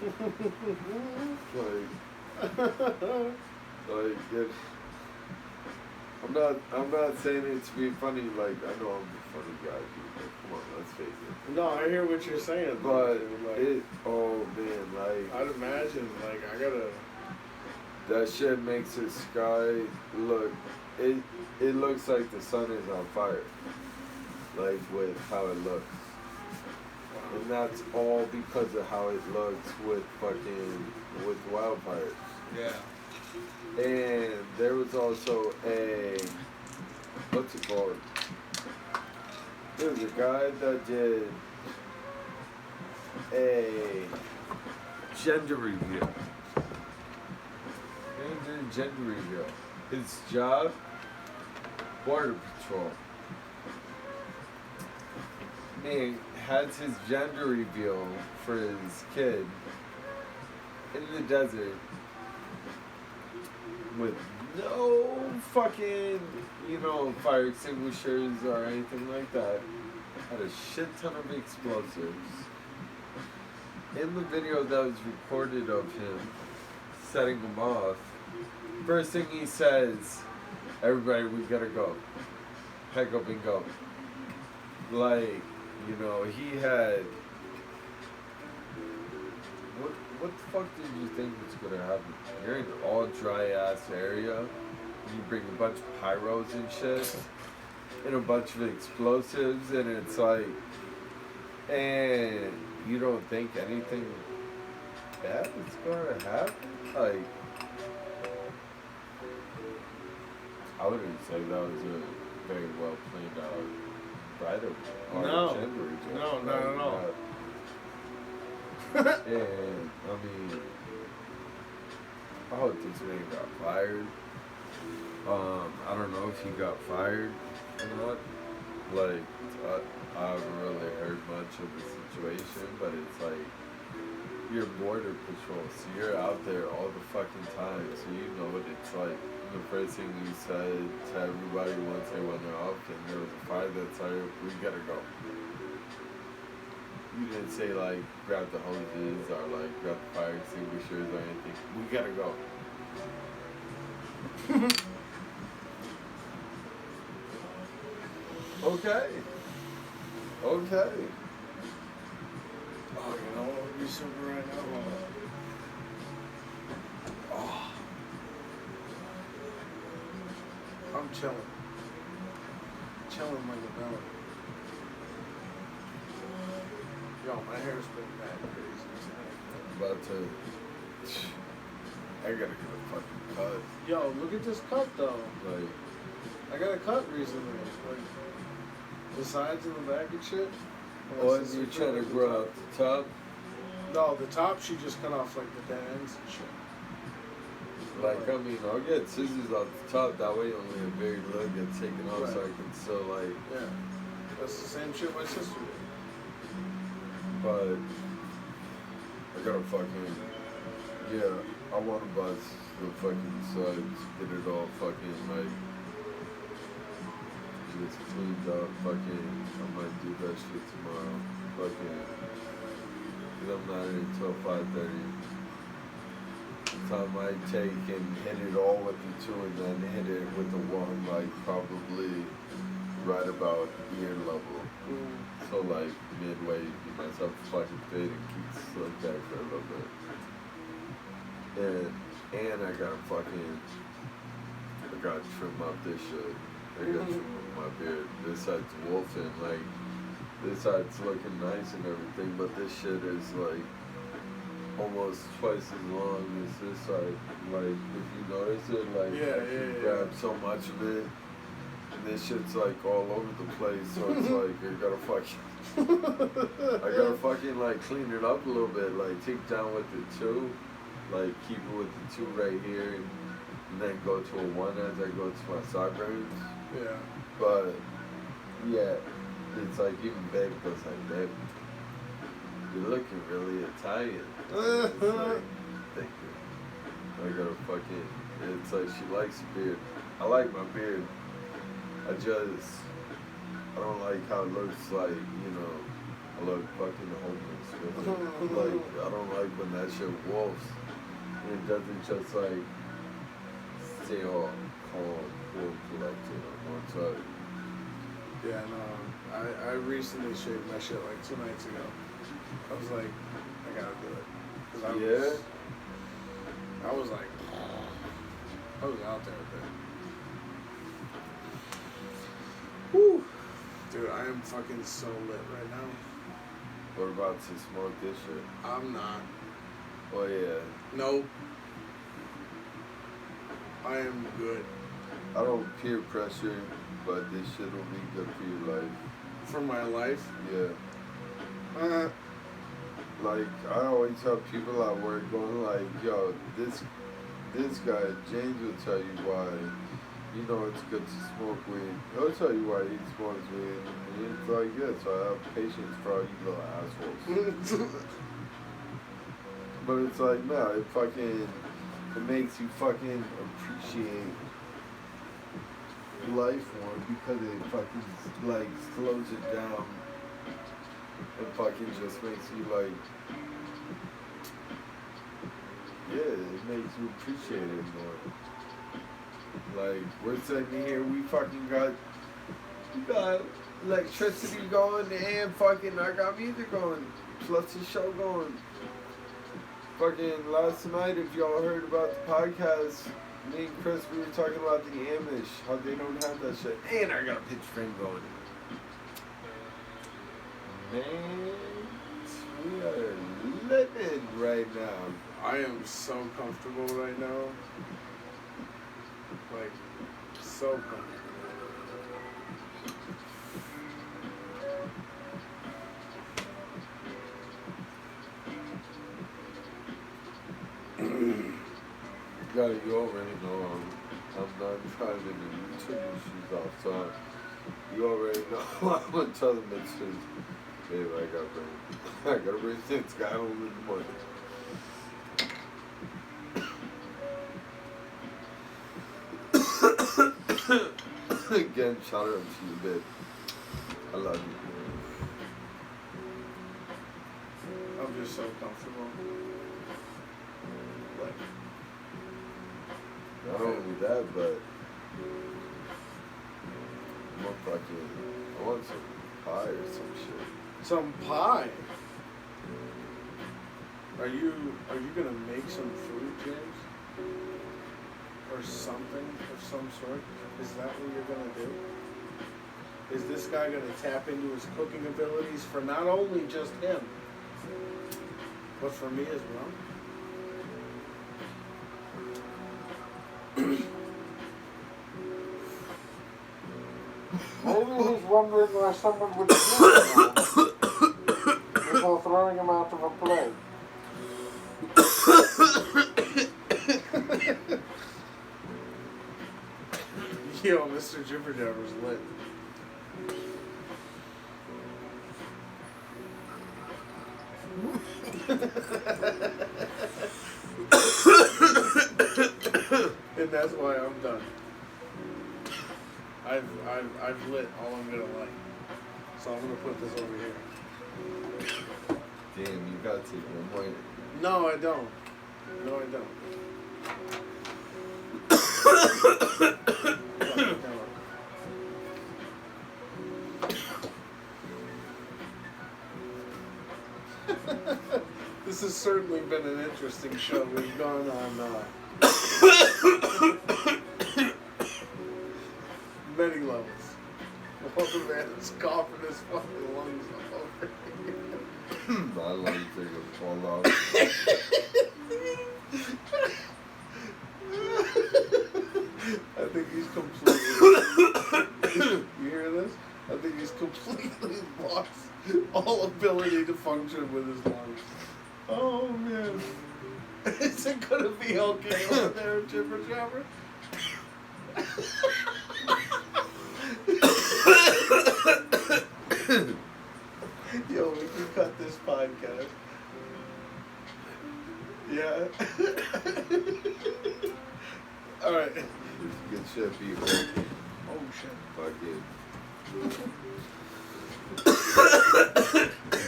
I'm not saying it to be funny, like I know I'm a funny guy, dude, but come on, let's face it. No, I hear what you're saying. But like, oh man, like I'd imagine, like I gotta. that shit makes the sky look. It looks like the sun is on fire, like with how it looks, and that's all because of how it looks with wildfires. Yeah. And there was also what's it called? There was a guy that did a gender reveal. He did a gender reveal. His job, Border Patrol. Man has his gender reveal for his kid in the desert with no fucking, fire extinguishers or anything like that. Had a shit ton of explosives. In the video that was recorded of him setting them off, first thing he says, everybody, we gotta go. Pack up and go. Like, he had... What the fuck did you think was gonna happen? You're in an all dry ass area. You bring a bunch of pyros and shit. and a bunch of explosives, and it's like, and you don't think anything bad is gonna happen? Like, I wouldn't say that was a very well planned out bridal or gender reveal. No, not at all. And I mean, I hope this man got fired. I don't know if he got fired or not. Like, I haven't really heard much of the situation, but it's like, you're border patrol, so you're out there all the fucking time, so you know what it's like. The first thing you said to everybody once they went off and there was a fire that started, we gotta go. You didn't say like, grab the hoses or like, grab the fire extinguishers or anything. We gotta go. Okay. Okay. Oh, you know what would be super right now? Oh. I'm chilling. Chilling like a melon. Yo, my hair's been bad crazy tonight. About to. I gotta get a fucking cut. Yo, look at this cut though. Like, I got a cut recently. Like, the sides and the back and shit. oh, and you're trying to grow out the top? No, the top she just cut off like the dead ends and shit. Like, I mean, I'll get scissors off the top, that way only a very little gets taken off, so I can still, like... Yeah. That's the same shit my sister did. But... I gotta fucking... Yeah, I wanna bust the fucking sides, get it all fucking, like... Just cleaned up, fucking... I might do that shit tomorrow. Fucking... Cause I'm not in until 5:30. So I might take and hit it all with the two and then hit it with the one, like probably right about ear level. So like midway, give myself a fucking fit and keep it slick back for a little bit. And I gotta trim up this shit. I gotta trim up my beard. This side's wolfing, like this side's looking nice and everything, but this shit is like almost twice as long as this side. Like, if you notice it, like, you grab so much of it, and this shit's like all over the place, so it's like, I gotta fucking like clean it up a little bit, like take down with the two, like keep it with the two right here, and then go to a one as I go to my sideburns. Yeah. But, yeah, it's like even babe goes like, babe, you're looking really Italian. It's like, thank you. I gotta fucking, it's like she likes a beard. I like my beard. I don't like how it looks like, you know, I look fucking homeless with it. Like, I don't like when that shit wolfs. And it doesn't just like stay all calm, cool, collected on one side. Yeah, no. I recently shaved my shit like 2 nights ago. I was like, I gotta do it. Cause I was like, I was out there with it. Whew. Dude, I am fucking so lit right now. What about to smoke this shit? I'm not. Oh yeah. Nope. I am good. I don't peer pressure, but this shit will be good for your life. For my life? Yeah. Like, I always tell people at work going like, yo, this guy, James will tell you why, you know, it's good to smoke weed. He'll tell you why he smokes weed. And it's like, yeah, so I have patience for all you little assholes. But it's like, no, it makes you fucking appreciate life more because it fucking, like, slows it down. It fucking just makes you like, yeah, it makes you appreciate it more. Like, we're sitting here, we got electricity going and fucking I got music going, plus the show going. Fucking last night, if y'all heard about the podcast, Me and Chris, we were talking about the Amish, how they don't have that shit. And I got a pitch frame going. Man, we are living right now. I am so comfortable right now. Like, so comfortable. Gotta go already know I'm not trying to do two shoes off, so you already know I'm gonna tell them it's just, babe, I gotta bring this guy home in the morning. Again, shout out to you, babe. I love you. I'm just so comfortable. Like, Not only that, but I want some pie or some shit. some pie. Are you gonna make some food, James? Or something of some sort? Is that what you're gonna do? Is this guy gonna tap into his cooking abilities for not only just him, but for me as well? Maybe he's wondering why someone would kill him before throwing him out of a plane. Yo, Mr. Jibber Jabber's lit. And that's why I'm done. I've lit all I'm gonna light. So I'm gonna put this over here. Damn, you gotta take one more. No, I don't. No, I don't. This has certainly been an interesting show. We've gone on many levels. Oh, the man is coughing his fucking lungs over. My lungs are gonna fall out. I think he's completely. You hear this? I think he's completely lost all ability to function with his lungs. Oh man. Is it gonna be okay over there, Jibber Jabber? Yo, we can cut this podcast. Yeah. Alright. Good shit, people. Oh shit. Fuck it.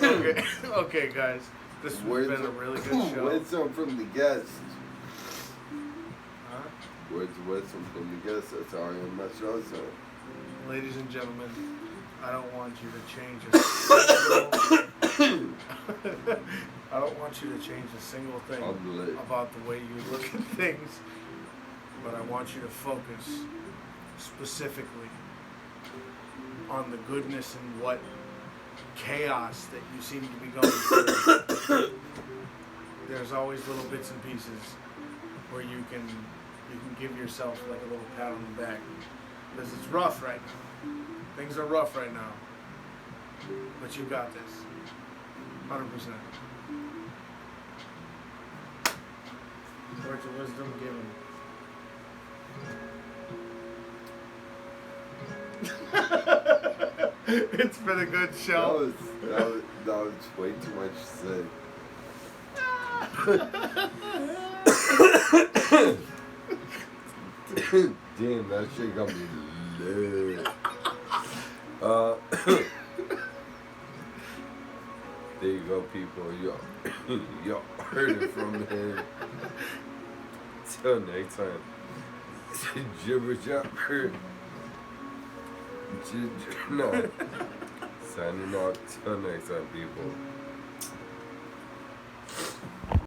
Okay, okay, guys. This has been a really good show. Wisdom from the guests. Huh? Words of wisdom from the guests. That's how I am my show, so. Ladies and gentlemen, I don't want you to change I don't want you to change a single thing about the way you look at things, but I want you to focus specifically on the goodness and what chaos that you seem to be going through. There's always little bits and pieces where you can give yourself like a little pat on the back, because it's rough right now. Things are rough right now, but you got this, 100%. Words of wisdom given. It's been a good show. That was way too much to say. Damn, that shit got me lit. There you go, people. Y'all heard it from him. Till next time. Jibber Jabber. Gingernaut. Signing out till next time, people.